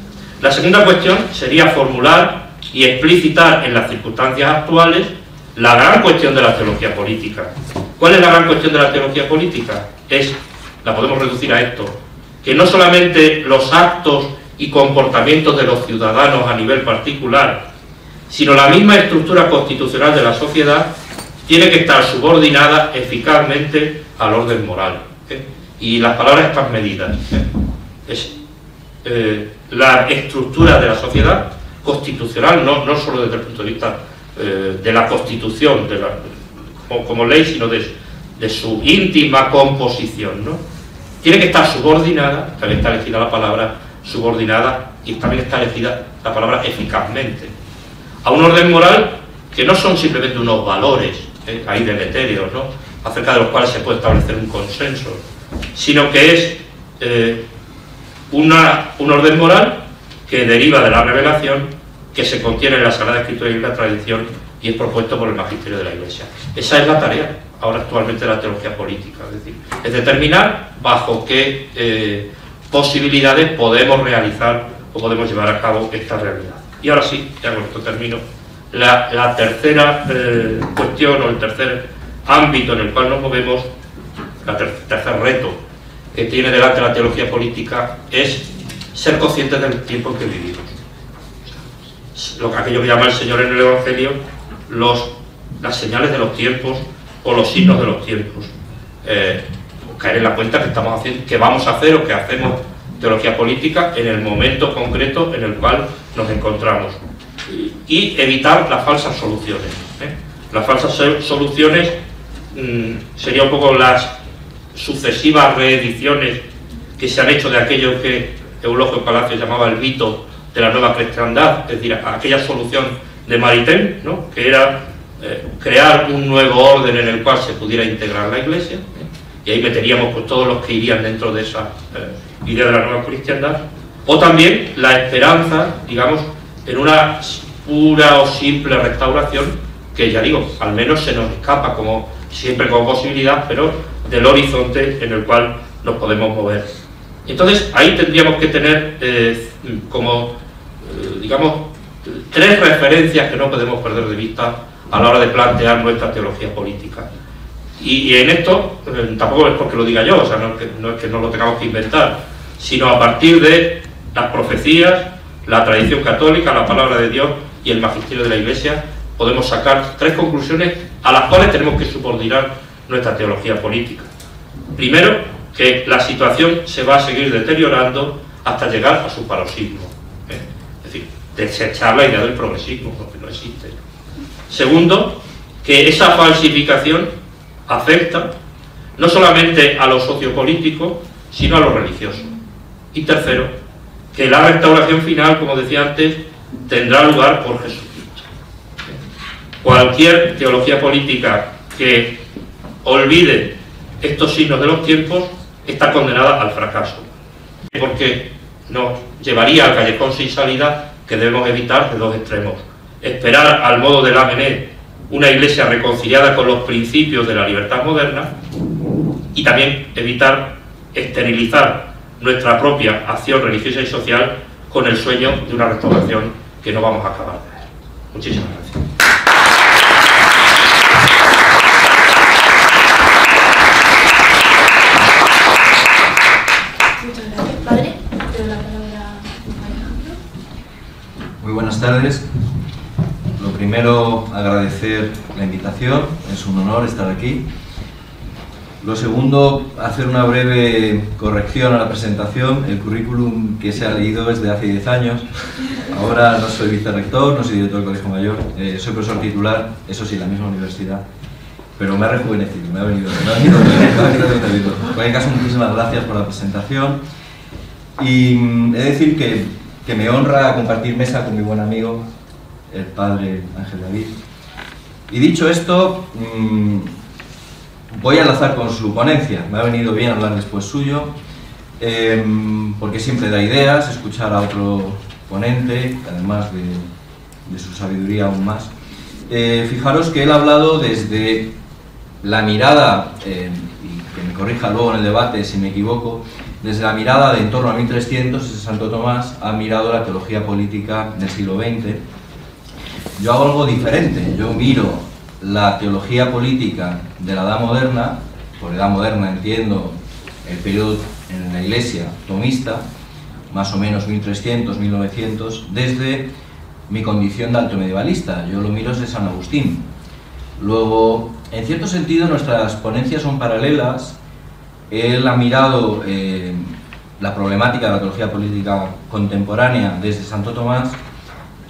La segunda cuestión sería formular y explicitar en las circunstancias actuales la gran cuestión de la teología política. ¿Cuál es la gran cuestión de la teología política? La podemos reducir a esto, que no solamente los actos y comportamientos de los ciudadanos a nivel particular, sino la misma estructura constitucional de la sociedad tiene que estar subordinada eficazmente al orden moral. Y las palabras están medidas. La estructura de la sociedad constitucional, no solo desde el punto de vista de la Constitución como ley, sino de su íntima composición, ¿no? Tiene que estar subordinada, también está elegida la palabra subordinada y también está elegida la palabra eficazmente, a un orden moral que no son simplemente unos valores ahí deletéreos, ¿no?, acerca de los cuales se puede establecer un consenso, sino que es un orden moral que deriva de la revelación, que se contiene en la Sagrada Escritura y en la tradición y es propuesto por el magisterio de la Iglesia. Esa es la tarea ahora actualmente de la teología política, es decir, es determinar bajo qué posibilidades podemos realizar o podemos llevar a cabo esta realidad. Y ahora sí, ya con esto termino, la tercera cuestión o el tercer ámbito en el cual nos movemos, el tercer reto que tiene delante la teología política es ser conscientes del tiempo en que vivimos. Aquello que llama el Señor en el Evangelio las señales de los tiempos o los signos de los tiempos. Caer en la cuenta que estamos haciendo, que vamos a hacer o que hacemos teología política en el momento concreto en el cual nos encontramos y evitar las falsas soluciones. Las falsas soluciones sería un poco las sucesivas reediciones que se han hecho de aquello que Eulogio Palacio llamaba el mito de la nueva cristiandad, es decir, aquella solución de Maritain, ¿no?, que era crear un nuevo orden en el cual se pudiera integrar la Iglesia, y ahí meteríamos pues, todos los que irían dentro de esa idea de la nueva cristiandad, o también la esperanza, digamos, en una pura o simple restauración, que ya digo, al menos se nos escapa como siempre como posibilidad, pero del horizonte en el cual nos podemos mover. Entonces ahí tendríamos que tener digamos, tres referencias que no podemos perder de vista a la hora de plantear nuestra teología política. Y en esto, tampoco es porque lo diga yo, o sea, no es que no lo tengamos que inventar, sino a partir de las profecías, la tradición católica, la palabra de Dios y el magisterio de la Iglesia, podemos sacar tres conclusiones a las cuales tenemos que subordinar nuestra teología política. Primero, que la situación se va a seguir deteriorando hasta llegar a su paroxismo. Es decir, desechar la idea del progresismo, porque no existe. Segundo, que esa falsificación afecta no solamente a lo sociopolítico, sino a lo religioso. Y tercero, que la restauración final, como decía antes, tendrá lugar por Jesucristo. Cualquier teología política que olvide estos signos de los tiempos está condenada al fracaso, porque nos llevaría al callejón sin salida que debemos evitar de dos extremos: esperar al modo de Lamennais una iglesia reconciliada con los principios de la libertad moderna, y también evitar esterilizar nuestra propia acción religiosa y social con el sueño de una restauración que no vamos a acabar de ver. Muchísimas gracias. Muchas gracias, padre. Te doy la palabra a Alejandro. Muy buenas tardes. Lo primero, agradecer la invitación, es un honor estar aquí. Lo segundo, hacer una breve corrección a la presentación. El currículum que se ha leído es de hace 10 años. Ahora no soy vicerrector, no soy director del Colegio Mayor, soy profesor titular, eso sí, en la misma universidad. Pero me ha rejuvenecido, me ha venido de En cualquier caso, muchísimas gracias por la presentación. Y he de decir que me honra compartir mesa con mi buen amigo, el padre Ángel David. Y dicho esto, voy a enlazar con su ponencia. Me ha venido bien hablar después suyo, porque siempre da ideas, escuchar a otro ponente, además de su sabiduría aún más. Fijaros que él ha hablado desde la mirada, y que me corrija luego en el debate si me equivoco, desde la mirada de en torno a 1300, ese Santo Tomás ha mirado la teología política del siglo XX. Yo hago algo diferente, yo miro la teología política de la Edad Moderna, por Edad Moderna entiendo el periodo en la Iglesia tomista, más o menos 1300, 1900, desde mi condición de alto medievalista, yo lo miro desde San Agustín. Luego, en cierto sentido, nuestras ponencias son paralelas. Él ha mirado la problemática de la teología política contemporánea desde Santo Tomás,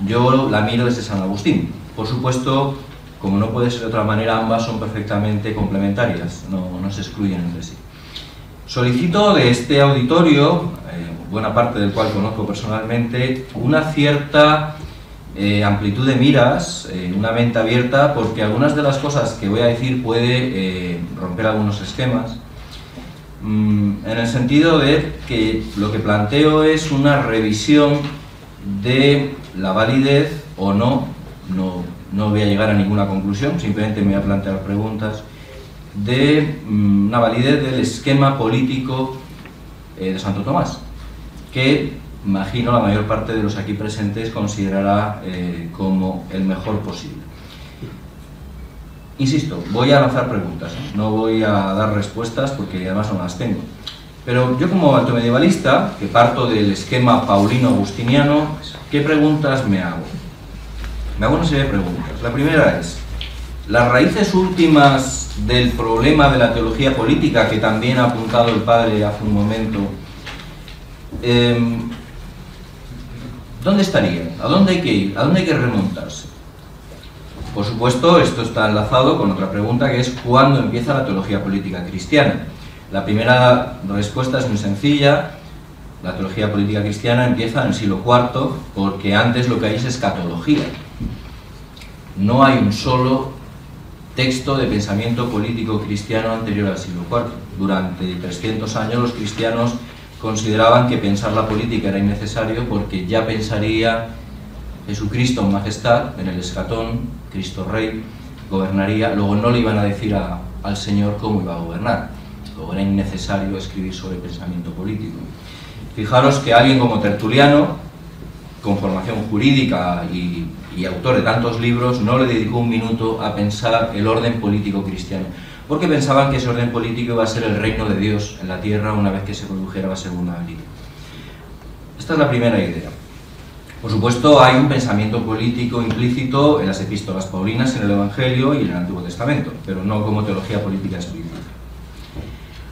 yo la miro desde San Agustín. Por supuesto, como no puede ser de otra manera, ambas son perfectamente complementarias, no se excluyen entre sí. Solicito de este auditorio, buena parte del cual conozco personalmente, una cierta amplitud de miras, una mente abierta, porque algunas de las cosas que voy a decir puede romper algunos esquemas, en el sentido de que lo que planteo es una revisión de la validez o no voy a llegar a ninguna conclusión, simplemente me voy a plantear preguntas, de una validez del esquema político de Santo Tomás, que imagino la mayor parte de los aquí presentes considerará como el mejor posible. Insisto, voy a lanzar preguntas, no voy a dar respuestas porque además no las tengo. Pero yo como alto medievalista, que parto del esquema paulino-agustiniano, ¿qué preguntas me hago? Me hago una serie de preguntas. La primera es, las raíces últimas del problema de la teología política, que también ha apuntado el padre hace un momento, ¿dónde estarían? ¿A dónde hay que ir? ¿A dónde hay que remontarse? Por supuesto, esto está enlazado con otra pregunta, que es ¿cuándo empieza la teología política cristiana? La primera respuesta es muy sencilla. La teología política cristiana empieza en el siglo IV, porque antes lo que hay es escatología. No hay un solo texto de pensamiento político cristiano anterior al siglo IV. Durante 300 años los cristianos consideraban que pensar la política era innecesario porque ya pensaría Jesucristo en majestad, en el escatón, Cristo Rey, gobernaría. Luego no le iban a decir al Señor cómo iba a gobernar. Luego era innecesario escribir sobre pensamiento político. Fijaros que alguien como Tertuliano, con formación jurídica y autor de tantos libros, no le dedicó un minuto a pensar el orden político cristiano, porque pensaban que ese orden político iba a ser el reino de Dios en la tierra una vez que se produjera la segunda venida. Esta es la primera idea. Por supuesto, hay un pensamiento político implícito en las epístolas paulinas, en el Evangelio y en el Antiguo Testamento, pero no como teología política explícita.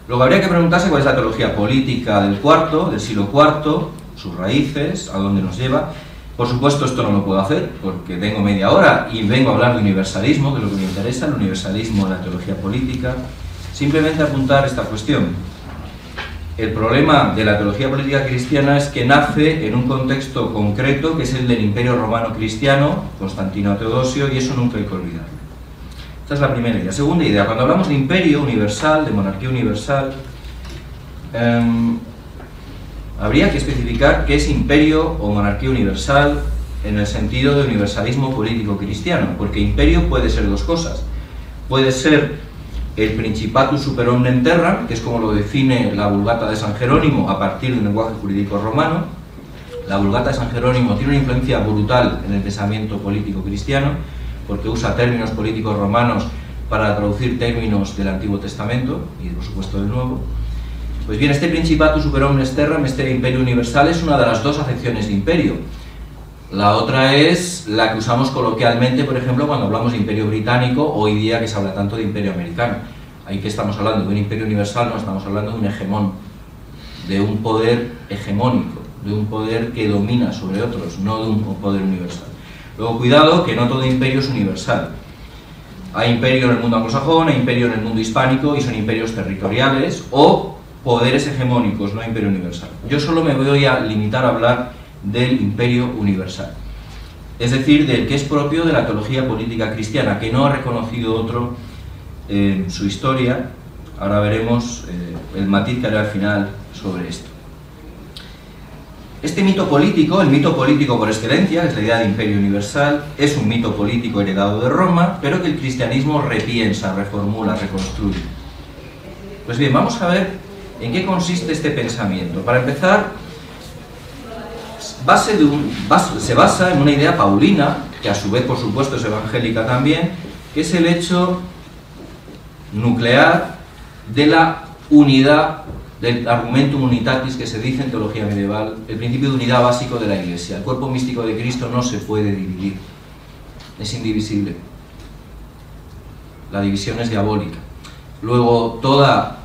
Luego habría que preguntarse cuál es la teología política del siglo IV, sus raíces, a dónde nos lleva. Por supuesto, esto no lo puedo hacer porque tengo media hora y vengo a hablar de universalismo, que es lo que me interesa, el universalismo en la teología política. Simplemente apuntar esta cuestión. El problema de la teología política cristiana es que nace en un contexto concreto, que es el del Imperio Romano Cristiano, Constantino Teodosio, y eso nunca hay que olvidar. Esta es la primera idea. Segunda idea, cuando hablamos de imperio universal, de monarquía universal, habría que especificar qué es imperio o monarquía universal en el sentido de universalismo político cristiano, porque imperio puede ser dos cosas. Puede ser el Principatus super omnem terram, que es como lo define la Vulgata de San Jerónimo a partir de un lenguaje jurídico romano. La Vulgata de San Jerónimo tiene una influencia brutal en el pensamiento político cristiano, porque usa términos políticos romanos para traducir términos del Antiguo Testamento y por supuesto del Nuevo. Pues bien, este Principatus super omnes terram, este imperio universal, es una de las dos acepciones de imperio. La otra es la que usamos coloquialmente, por ejemplo, cuando hablamos de imperio británico, hoy día que se habla tanto de imperio americano. Ahí que estamos hablando de un imperio universal, no estamos hablando de un hegemón, de un poder hegemónico, de un poder que domina sobre otros, no de un poder universal. Luego, cuidado, que no todo imperio es universal. Hay imperio en el mundo anglosajón, hay imperio en el mundo hispánico y son imperios territoriales o poderes hegemónicos, no imperio universal. Yo solo me voy a limitar a hablar del imperio universal, es decir, del que es propio de la teología política cristiana, que no ha reconocido otro en su historia. Ahora veremos el matiz que haré al final sobre esto. Este mito político, el mito político por excelencia, es la idea de imperio universal, es un mito político heredado de Roma, pero que el cristianismo repiensa, reformula, reconstruye. Pues bien, vamos a ver en qué consiste este pensamiento. Para empezar, se basa en una idea paulina, que a su vez, por supuesto, es evangélica también, que es el hecho nuclear de la unidad, del argumentum unitatis que se dice en teología medieval, el principio de unidad básico de la Iglesia. El cuerpo místico de Cristo no se puede dividir, es indivisible. La división es diabólica. Luego, toda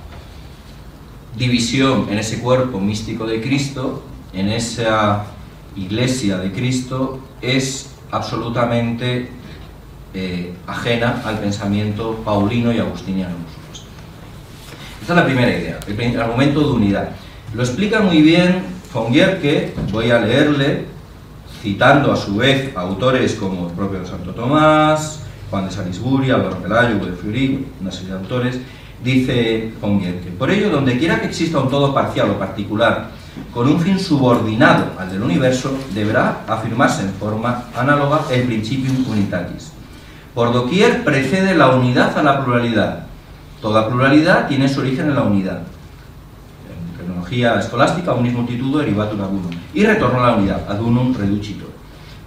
división en ese cuerpo místico de Cristo, en esa Iglesia de Cristo, es absolutamente ajena al pensamiento paulino y agustiniano, por supuesto. Esta es la primera idea, el argumento de unidad. Lo explica muy bien von Gierke, voy a leerle, citando a su vez a autores como el propio Santo Tomás, Juan de Salisbury, Álvaro Pelayo, Hugo de Fleury, una serie de autores. Dice von Gierke: por ello, donde quiera que exista un todo parcial o particular con un fin subordinado al del universo, deberá afirmarse en forma análoga el principium unitatis. Por doquier precede la unidad a la pluralidad. Toda pluralidad tiene su origen en la unidad. En terminología escolástica, unis multitudo derivatur ad unum. Y retorno a la unidad, ad unum reducitur.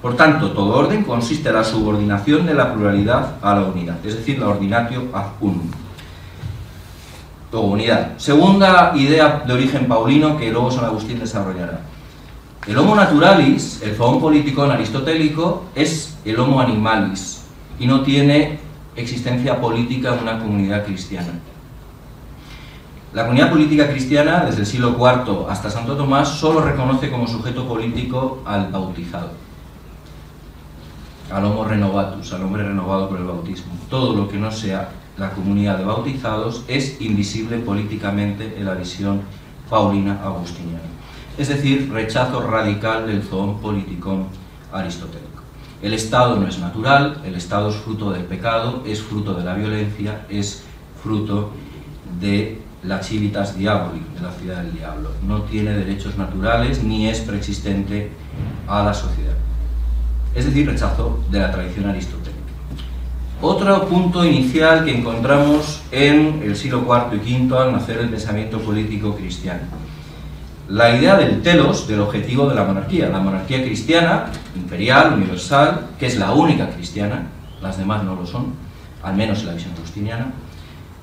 Por tanto, todo orden consiste en la subordinación de la pluralidad a la unidad, es decir, la ordinatio ad unum. Luego, unidad. Segunda idea de origen paulino que luego San Agustín desarrollará. El homo naturalis, el zoon politikon aristotélico, es el homo animalis y no tiene existencia política en una comunidad cristiana. La comunidad política cristiana, desde el siglo IV hasta Santo Tomás, solo reconoce como sujeto político al bautizado, al homo renovatus, al hombre renovado por el bautismo. Todo lo que no sea la comunidad de bautizados es invisible políticamente en la visión paulina agustiniana. Es decir, rechazo radical del zoon politikon aristotélico. El Estado no es natural, el Estado es fruto del pecado, es fruto de la violencia, es fruto de la civitas diaboli, de la ciudad del diablo. No tiene derechos naturales ni es preexistente a la sociedad. Es decir, rechazo de la tradición aristotélica. Otro punto inicial que encontramos en el siglo IV y V al nacer el pensamiento político cristiano. la idea del telos, del objetivo de la monarquía cristiana, imperial, universal, que es la única cristiana, las demás no lo son, al menos en la visión agustiniana,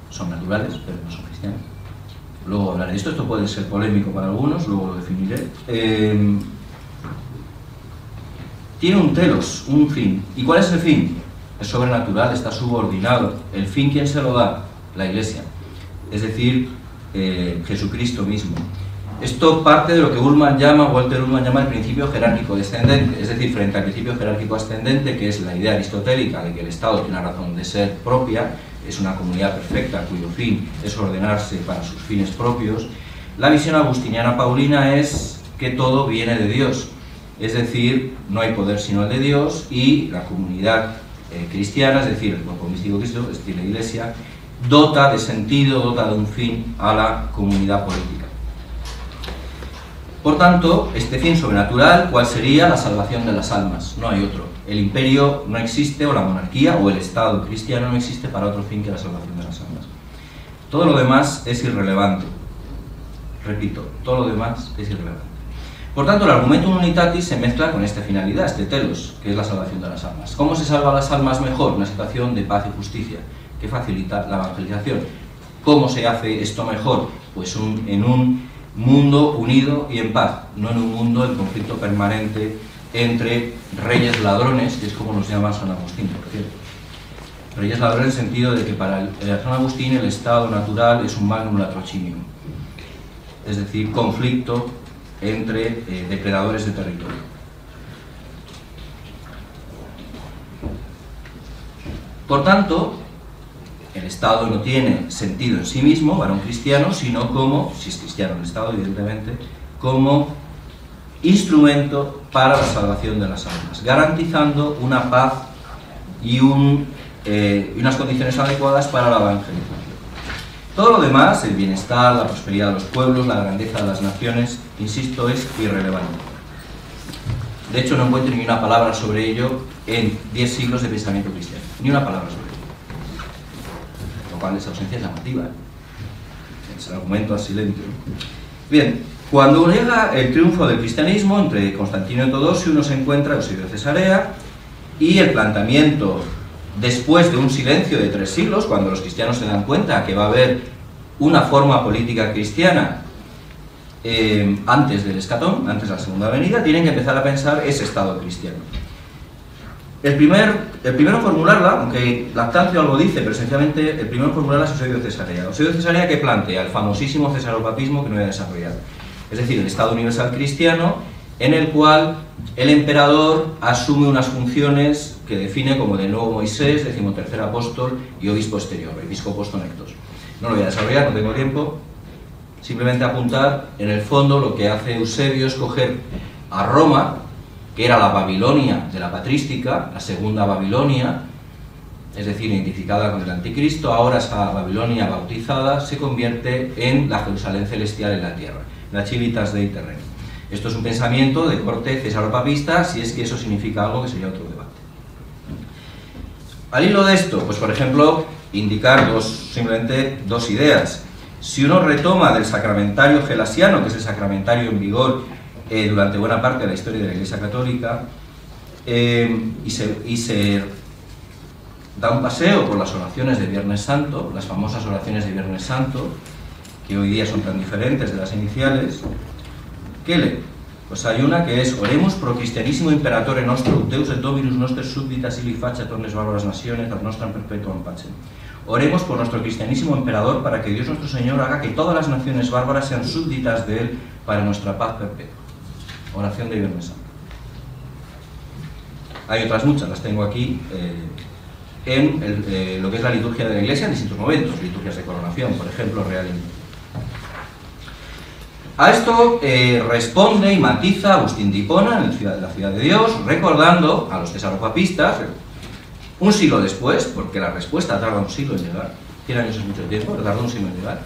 son naturales, pero no son cristianas. Luego hablaré de esto, esto puede ser polémico para algunos, luego lo definiré. Tiene un telos, un fin. ¿Y cuál es el fin? Es sobrenatural, está subordinado. ¿El fin quién se lo da? La Iglesia. Es decir, Jesucristo mismo. Esto parte de lo que Walter Ullmann llama el principio jerárquico descendente, es decir, frente al principio jerárquico ascendente, que es la idea aristotélica de que el Estado tiene una razón de ser propia, es una comunidad perfecta cuyo fin es ordenarse para sus fines propios. La visión agustiniana paulina es que todo viene de Dios, es decir, no hay poder sino el de Dios, y la comunidad cristiana, es decir, el cuerpo místico de Cristo, es decir, la Iglesia, dota de sentido, dota de un fin a la comunidad política. Por tanto, este fin sobrenatural, ¿cuál sería? La salvación de las almas, no hay otro. El imperio no existe, o la monarquía, o el Estado cristiano no existe para otro fin que la salvación de las almas. Todo lo demás es irrelevante. Repito, todo lo demás es irrelevante. Por tanto, el argumentum unitatis se mezcla con esta finalidad, este telos, que es la salvación de las almas. ¿Cómo se salva a las almas mejor? Una situación de paz y justicia, que facilita la evangelización. ¿Cómo se hace esto mejor? Pues en un mundo unido y en paz, no en un mundo en conflicto permanente entre reyes ladrones, que es como nos llama San Agustín, por cierto. Reyes ladrones en el sentido de que para San Agustín el Estado natural es un magnum latrocinium, es decir, conflicto entre depredadores de territorio. Por tanto, el Estado no tiene sentido en sí mismo para un cristiano, sino como, si es cristiano el Estado, evidentemente, como instrumento para la salvación de las almas, garantizando una paz y unas condiciones adecuadas para la evangelización. Todo lo demás, el bienestar, la prosperidad de los pueblos, la grandeza de las naciones, insisto, es irrelevante. De hecho, no encuentro ni una palabra sobre ello en 10 siglos de pensamiento cristiano, ni una palabra sobre ello. Lo cual esa ausencia es llamativa, es el argumento al silencio. Bien, cuando llega el triunfo del cristianismo entre Constantino y Teodosio, uno se encuentra en Eusebio de Cesarea, y el planteamiento, después de un silencio de 3 siglos, cuando los cristianos se dan cuenta que va a haber una forma política cristiana antes del escatón, antes de la segunda venida, tienen que empezar a pensar ese Estado cristiano. El primero en formularla, aunque Lactancio algo dice, pero esencialmente el primero en formularla es Eusebio de Cesarea. Eusebio de Cesarea, que plantea el famosísimo cesaropapismo que no voy a desarrollar. Es decir, el Estado universal cristiano, en el cual el emperador asume unas funciones que define como de nuevo Moisés, 13º apóstol y obispo exterior, episcopos tonectos. No lo voy a desarrollar, no tengo tiempo. Simplemente apuntar, en el fondo, lo que hace Eusebio es coger a Roma, que era la Babilonia de la patrística, la segunda Babilonia, es decir, identificada con el anticristo. Ahora esa Babilonia bautizada se convierte en la Jerusalén celestial en la tierra, la Civitas Dei terreno. Esto es un pensamiento de corte cesaropapista, si es que eso significa algo, que sería otro debate. Al hilo de esto, pues por ejemplo, indicar simplemente dos ideas. Si uno retoma del sacramentario gelasiano, que es el sacramentario en vigor durante buena parte de la historia de la Iglesia Católica, y se da un paseo por las oraciones de Viernes Santo, las famosas oraciones de Viernes Santo, que hoy día son tan diferentes de las iniciales, ¿qué lee? Pues hay una que es: Oremus pro Christianissimo imperatore nostro, Deus et Dominus noster subditas illi facet omnes barbaras nationes ad nostram perpetuam pacem. Oremos por nuestro cristianísimo emperador, para que Dios nuestro Señor haga que todas las naciones bárbaras sean súbditas de él para nuestra paz perpetua. Oración de Viernes Santo. Hay otras muchas, las tengo aquí en lo que es la liturgia de la Iglesia en distintos momentos, liturgias de coronación, por ejemplo, realmente. A esto responde y matiza Agustín de Hipona en la Ciudad de Dios, recordando a los cesaropapistas, un siglo después, porque la respuesta tarda un siglo en llegar, 100 años es mucho tiempo, pero tarda un siglo en llegar,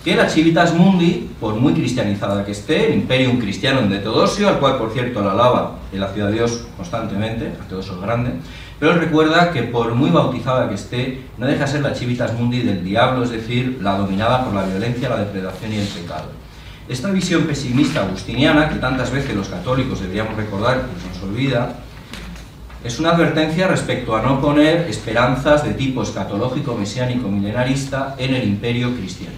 que la Civitas Mundi, por muy cristianizada que esté, el Imperium Christianum de Teodosio, al cual por cierto la alaba en la Ciudad de Dios constantemente, a Teodosio el Grande, pero recuerda que por muy bautizada que esté, no deja de ser la Civitas Mundi del diablo, es decir, la dominada por la violencia, la depredación y el pecado. Esta visión pesimista agustiniana, que tantas veces los católicos deberíamos recordar, que se nos olvida, es una advertencia respecto a no poner esperanzas de tipo escatológico, mesiánico, milenarista en el imperio cristiano.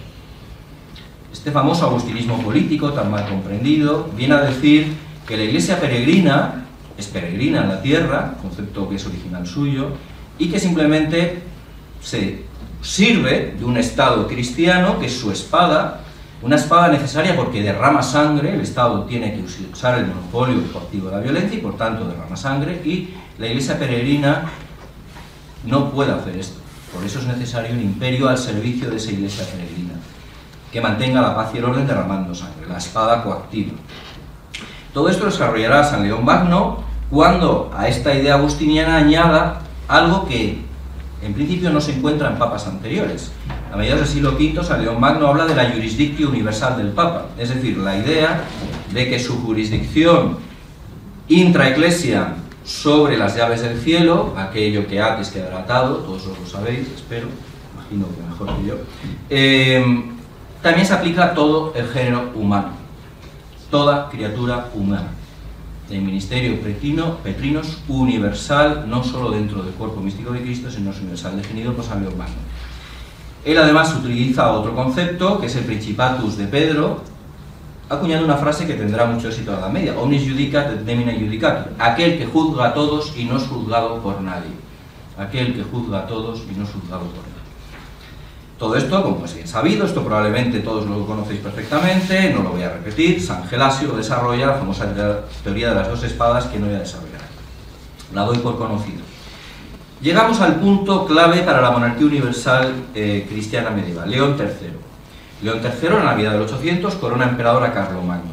Este famoso agustinismo político, tan mal comprendido, viene a decir que la Iglesia peregrina, es peregrina en la tierra, concepto que es original suyo, y que simplemente se sirve de un Estado cristiano, que es su espada, una espada necesaria porque derrama sangre, el Estado tiene que usar el monopolio coactivo de la violencia y por tanto derrama sangre, y la Iglesia peregrina no puede hacer esto. Por eso es necesario un imperio al servicio de esa Iglesia peregrina, que mantenga la paz y el orden derramando sangre, la espada coactiva. Todo esto lo desarrollará San León Magno cuando a esta idea agustiniana añada algo que en principio no se encuentra en papas anteriores. A mediados del siglo V, San León Magno habla de la jurisdictio universal del Papa, es decir, la idea de que su jurisdicción intraeclesia sobre las llaves del cielo, aquello que ates quedará atado, todos lo sabéis, espero, imagino que mejor que yo, también se aplica a todo el género humano, toda criatura humana. El ministerio petrino es universal, no solo dentro del cuerpo místico de Cristo, sino es universal, definido por San León Magno. Él además utiliza otro concepto, que es el principatus de Pedro, acuñando una frase que tendrá mucho éxito a la media: omnis judicat et nemina judicatur, aquel que juzga a todos y no es juzgado por nadie. Aquel que juzga a todos y no es juzgado por nadie. Todo esto, como es bien sabido, esto probablemente todos lo conocéis perfectamente, no lo voy a repetir, San Gelasio lo desarrolla, la famosa teoría de las dos espadas, que no voy a desarrollar. La doy por conocido. Llegamos al punto clave para la monarquía universal cristiana medieval, León III. León III, en la Navidad del 800, corona emperador a Carlomagno.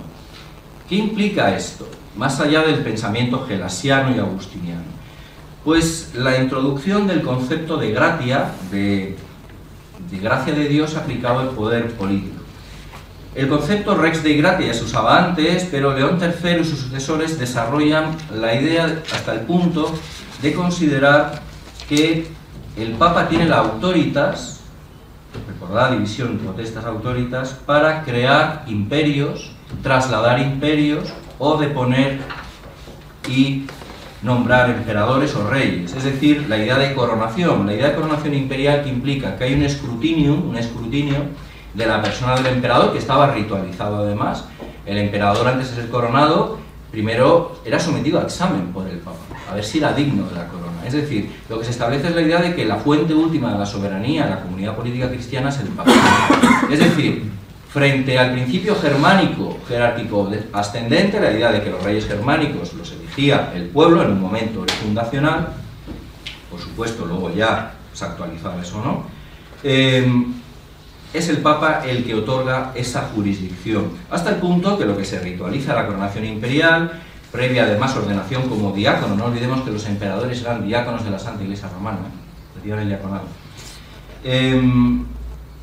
¿Qué implica esto? Más allá del pensamiento gelasiano y agustiniano. Pues la introducción del concepto de gratia, de gracia de Dios aplicado al poder político. El concepto rex dei gratia ya se usaba antes, pero León III y sus sucesores desarrollan la idea hasta el punto de considerar que el Papa tiene la autoritas, recordad la división potestas autoritas, para crear imperios, trasladar imperios o deponer y nombrar emperadores o reyes, es decir, la idea de coronación, imperial, que implica que hay un escrutinio de la persona del emperador, que estaba ritualizado además. El emperador, antes de ser coronado, primero era sometido a examen por el Papa, a ver si era digno de la corona. Es decir, lo que se establece es la idea de que la fuente última de la soberanía en la comunidad política cristiana es el Papa. Es decir, frente al principio germánico, jerárquico ascendente, la idea de que los reyes germánicos los elegía el pueblo en un momento fundacional, por supuesto luego ya se actualizaba eso, ¿no? Es el Papa el que otorga esa jurisdicción, hasta el punto que lo que se ritualiza la coronación imperial, previa además ordenación como diácono, no olvidemos que los emperadores eran diáconos de la Santa Iglesia Romana, recibían el diaconado.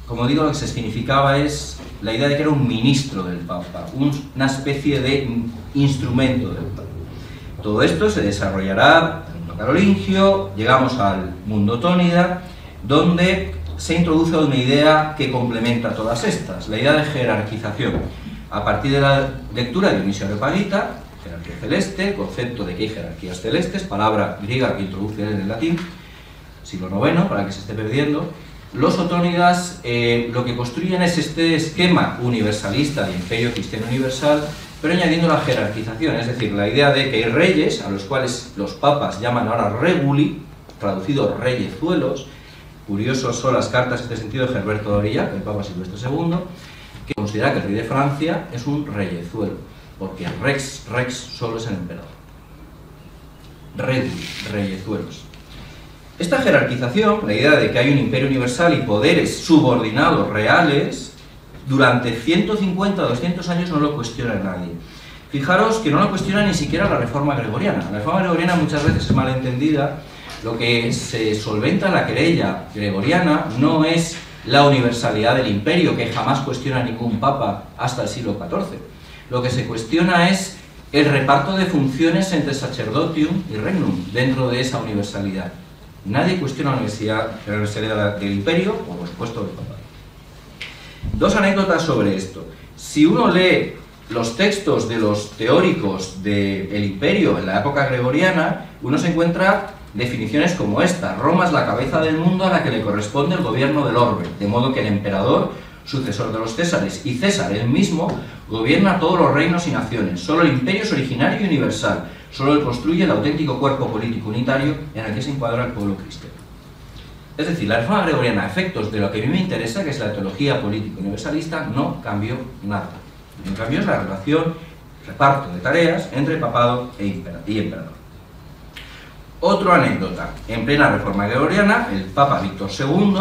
Como digo, lo que se significaba es la idea de que era un ministro del Papa, una especie de instrumento del Papa. Todo esto se desarrollará en el mundo carolingio, llegamos al mundo tónida, donde se introduce una idea que complementa todas estas, la idea de jerarquización. A partir de la lectura de Dionisio Areopagita, jerarquía celeste, concepto de que hay jerarquías celestes, palabra griega que introduce él en el latín, siglo IX, para que se esté perdiendo. Los otónidas lo que construyen es este esquema universalista de imperio cristiano universal, pero añadiendo la jerarquización, es decir, la idea de que hay reyes, a los cuales los papas llaman ahora reguli, traducido reyezuelos. Curiosos son las cartas en este sentido de Herberto de Aurillac, el Papa Silvestre II, que considera que el rey de Francia es un reyezuelo, porque rex solo es el emperador. Reguli, reyezuelos. Esta jerarquización, la idea de que hay un imperio universal y poderes subordinados reales, durante 150 o 200 años no lo cuestiona nadie. Fijaros que no lo cuestiona ni siquiera la Reforma Gregoriana. La Reforma Gregoriana muchas veces es malentendida. Lo que se solventa en la querella gregoriana no es la universalidad del imperio, que jamás cuestiona ningún papa hasta el siglo XIV. Lo que se cuestiona es el reparto de funciones entre sacerdotium y regnum dentro de esa universalidad. Nadie cuestiona la universalidad del imperio o, por supuesto, del papa. Dos anécdotas sobre esto. Si uno lee los textos de los teóricos del imperio en la época gregoriana, uno se encuentra definiciones como esta: Roma es la cabeza del mundo a la que le corresponde el gobierno del orbe, de modo que el emperador, sucesor de los Césares, y César él mismo, gobierna todos los reinos y naciones. Solo el imperio es originario y universal, solo él construye el auténtico cuerpo político unitario en el que se encuadra el pueblo cristiano. Es decir, la reforma gregoriana, a efectos de lo que a mí me interesa, que es la teología política universalista, no cambió nada. Lo que cambió es la relación, reparto de tareas entre papado y emperador. Otra anécdota: en plena reforma gregoriana, el Papa Víctor II,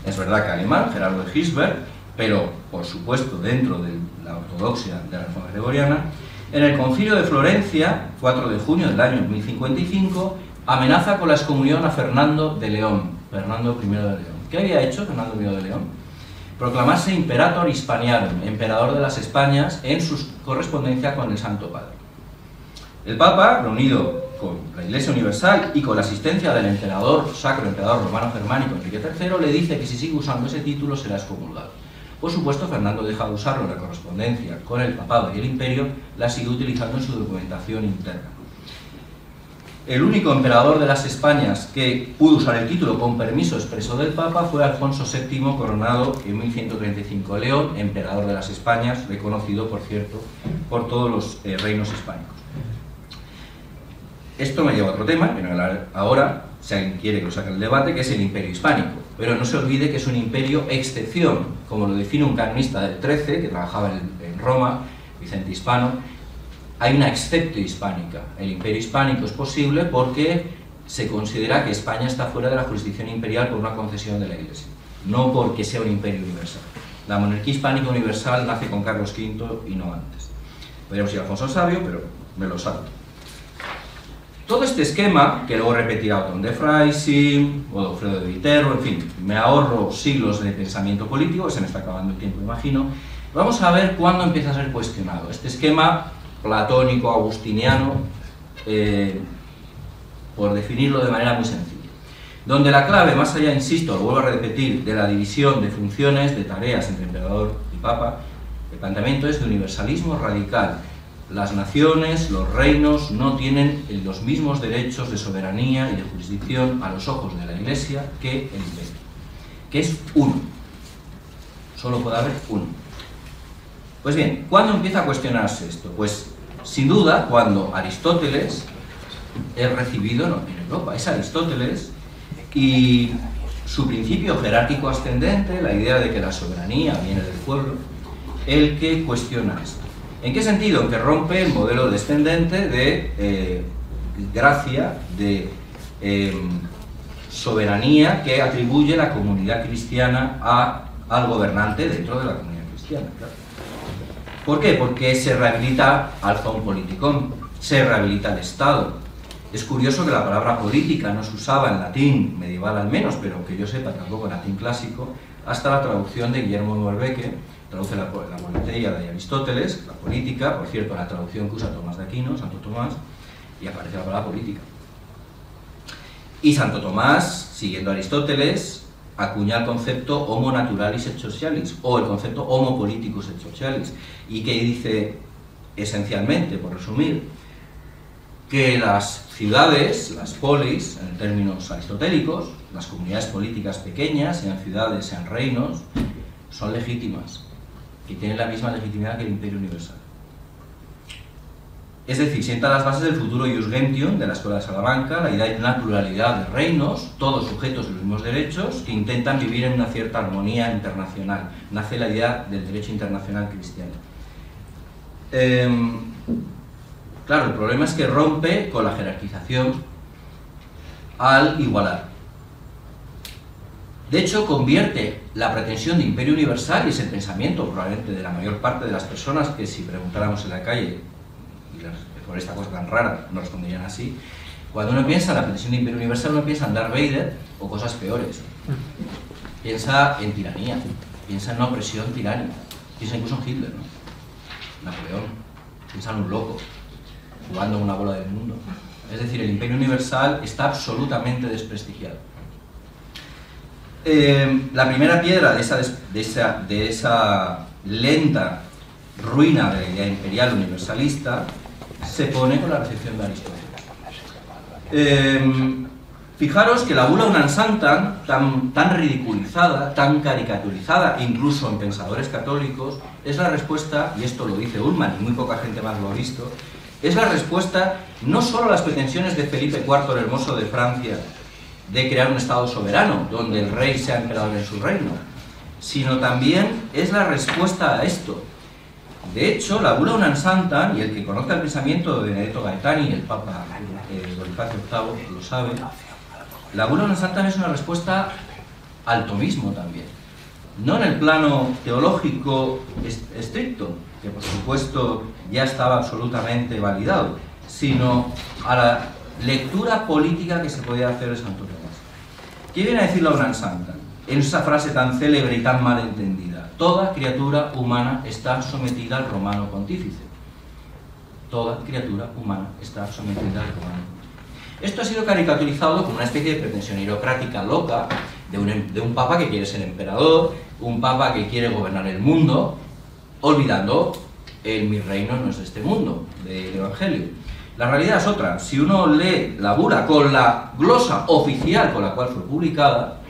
es verdad que alemán, Gerardo de Gisbert, pero por supuesto dentro de la ortodoxia de la reforma gregoriana, en el concilio de Florencia, 4 de junio del año 1055, amenaza con la excomunión a Fernando de León, Fernando I de León. ¿Qué había hecho Fernando I de León? Proclamarse Imperator Hispaniarum, emperador de las Españas, en su correspondencia con el Santo Padre. El Papa, reunido con la Iglesia Universal y con la asistencia del sacro emperador romano germánico Enrique III, le dice que si sigue usando ese título será excomulgado. Por supuesto, Fernando deja de usarlo en la correspondencia con el papado y el imperio, la sigue utilizando en su documentación interna. El único emperador de las Españas que pudo usar el título con permiso expreso del Papa fue Alfonso VII, coronado en 1135 León, emperador de las Españas, reconocido, por cierto, por todos los reinos hispánicos. Esto me lleva a otro tema, que no ahora, si alguien quiere que lo saque el debate, que es el imperio hispánico. Pero no se olvide que es un imperio excepción, como lo define un canonista del XIII, que trabajaba en Roma, Vicente Hispano. Hay una exceptio hispánica. El imperio hispánico es posible porque se considera que España está fuera de la jurisdicción imperial por una concesión de la Iglesia, no porque sea un imperio universal. La monarquía hispánica universal nace con Carlos V y no antes. Podríamos ir a Alfonso el Sabio, pero me lo salto. Todo este esquema, que luego repetirá Otón de Freising, Godofredo de Viterbo, en fin, me ahorro siglos de pensamiento político, se me está acabando el tiempo, imagino. Vamos a ver cuándo empieza a ser cuestionado. Este esquema platónico, agustiniano, por definirlo de manera muy sencilla. Donde la clave, más allá, insisto, lo vuelvo a repetir, de la división de funciones, de tareas entre emperador y papa, el planteamiento es de universalismo radical. Las naciones, los reinos, no tienen los mismos derechos de soberanía y de jurisdicción a los ojos de la Iglesia que el imperio, que es uno. Solo puede haber uno. Pues bien, ¿cuándo empieza a cuestionarse esto? Pues, sin duda, cuando Aristóteles es recibido en Europa. Es Aristóteles y su principio jerárquico ascendente, la idea de que la soberanía viene del pueblo, el que cuestiona esto. ¿En qué sentido? En que rompe el modelo descendente de gracia, de soberanía que atribuye la comunidad cristiana al gobernante dentro de la comunidad cristiana. Claro. ¿Por qué? Porque se rehabilita alza un politicón, se rehabilita el Estado. Es curioso que la palabra política no se usaba en latín medieval al menos, pero que yo sepa tampoco en latín clásico, hasta la traducción de Guillermo Moerbeque, traduce la Politeia de Aristóteles, la política, por cierto, la traducción que usa Tomás de Aquino, Santo Tomás, y aparece la palabra política. Y Santo Tomás, siguiendo a Aristóteles, acuña el concepto homo naturalis et socialis, o el concepto homo politicus et socialis, y que dice, esencialmente, por resumir, que las ciudades, las polis, en términos aristotélicos, las comunidades políticas pequeñas, sean ciudades, sean reinos, son legítimas, que tienen la misma legitimidad que el imperio universal. Es decir, sienta las bases del futuro Ius Gentium de la Escuela de Salamanca, la idea de una pluralidad de reinos, todos sujetos de los mismos derechos, que intentan vivir en una cierta armonía internacional. Nace la idea del derecho internacional cristiano. Claro, el problema es que rompe con la jerarquización al igualar. De hecho, convierte la pretensión de imperio universal, y es el pensamiento probablemente de la mayor parte de las personas que, si preguntáramos en la calle, y por esta cosa tan rara, no responderían así. Cuando uno piensa en la pretensión de imperio universal, uno piensa en Darth Vader o cosas peores. Piensa en tiranía, piensa en una opresión tiránica, piensa incluso en Hitler, ¿no? Napoleón, piensa en un loco jugando una bola del mundo. Es decir, el imperio universal está absolutamente desprestigiado. La primera piedra de esa lenta ruina de la idea imperial universalista, se pone con la recepción de Aristóteles. Fijaros que la bula Unam Sanctam, tan ridiculizada, tan caricaturizada, incluso en pensadores católicos, es la respuesta, y esto lo dice Ullmann, y muy poca gente más lo ha visto, es la respuesta no solo a las pretensiones de Felipe IV el Hermoso de Francia de crear un Estado soberano, donde el rey sea emperador en su reino, sino también es la respuesta a esto. De hecho, la bula Unam Sanctam, y el que conozca el pensamiento de Benedetto Gaetani, el Papa Bonifacio VIII lo sabe, la bula Unam Sanctam es una respuesta al tomismo también. No en el plano teológico estricto, que por supuesto ya estaba absolutamente validado, sino a la lectura política que se podía hacer de Santo Tomás. ¿Qué viene a decir la Unam Sanctam? En esa frase tan célebre y tan mal entendida: toda criatura humana está sometida al romano pontífice. Toda criatura humana está sometida al romano pontífice. Esto ha sido caricaturizado como una especie de pretensión irocrática loca de un papa que quiere ser emperador, un papa que quiere gobernar el mundo, olvidando el mi reino no es de este mundo, del Evangelio. La realidad es otra. Si uno lee la bula con la glosa oficial con la cual fue publicada,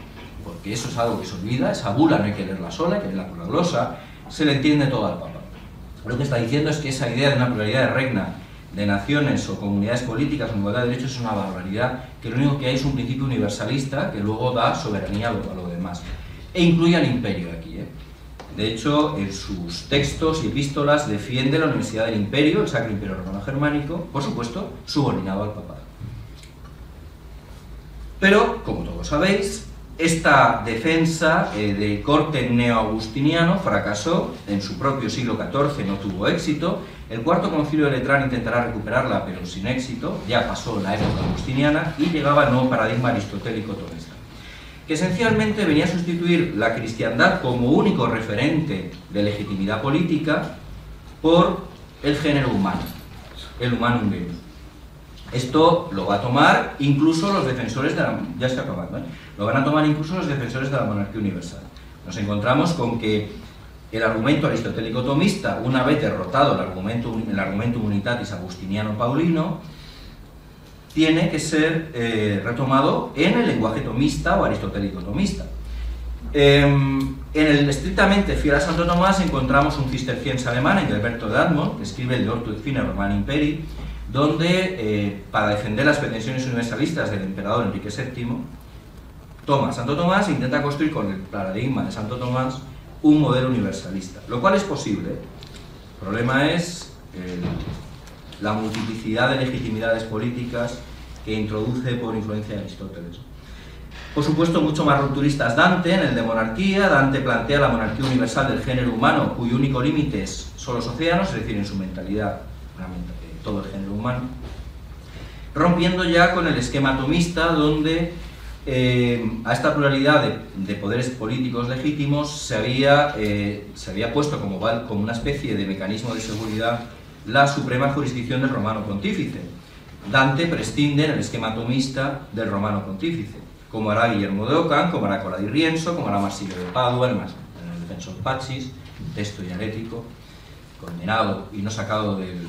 porque eso es algo que se olvida, esa bula no hay que leerla sola, hay que leerla con la glosa, se le entiende todo al papa. Lo que está diciendo es que esa idea de una pluralidad de regna, de naciones o comunidades políticas con igualdad de derechos es una barbaridad, que lo único que hay es un principio universalista que luego da soberanía a lo demás. E incluye al imperio aquí. De hecho, en sus textos y epístolas defiende la Universidad del Imperio, el Sacro Imperio Romano Germánico, por supuesto, subordinado al papado. Pero, como todos sabéis, esta defensa de corte neo-agustiniano fracasó, en su propio siglo XIV no tuvo éxito. El Cuarto Concilio de Letrán intentará recuperarla, pero sin éxito, ya pasó la época agustiniana y llegaba el nuevo paradigma aristotélico tomista, que esencialmente venía a sustituir la cristiandad como único referente de legitimidad política por el género humano, el humanum genus. Esto lo va a tomar incluso los defensores de la... ya está acabando, lo van a tomar incluso los defensores de la monarquía universal. Nos encontramos con que el argumento aristotélico tomista, una vez derrotado el argumento unitatis agustiniano-paulino, tiene que ser retomado en el lenguaje tomista o aristotélico tomista. En el estrictamente fiel a Santo Tomás encontramos un cisterciense alemán, Engelberto de Admont, que escribe el De Ordo et Fine Romani Imperii, donde, para defender las pretensiones universalistas del emperador Enrique VII, toma Santo Tomás e intenta construir con el paradigma de Santo Tomás un modelo universalista, lo cual es posible. El problema es la multiplicidad de legitimidades políticas que introduce por influencia de Aristóteles. Por supuesto, mucho más rupturista es Dante en el de monarquía. Dante plantea la monarquía universal del género humano, cuyo único límite son los océanos, es decir, en su mentalidad, todo el género humano, rompiendo ya con el esquema tomista, donde a esta pluralidad de poderes políticos legítimos se había puesto como una especie de mecanismo de seguridad la suprema jurisdicción del romano pontífice. Dante prescinde en el esquema tomista del romano pontífice, como hará Guillermo de Ockham, como hará Corradi Rienzo, como hará Marsilio de Padua en el Defensor Pacis, un texto dialéctico, condenado y no sacado del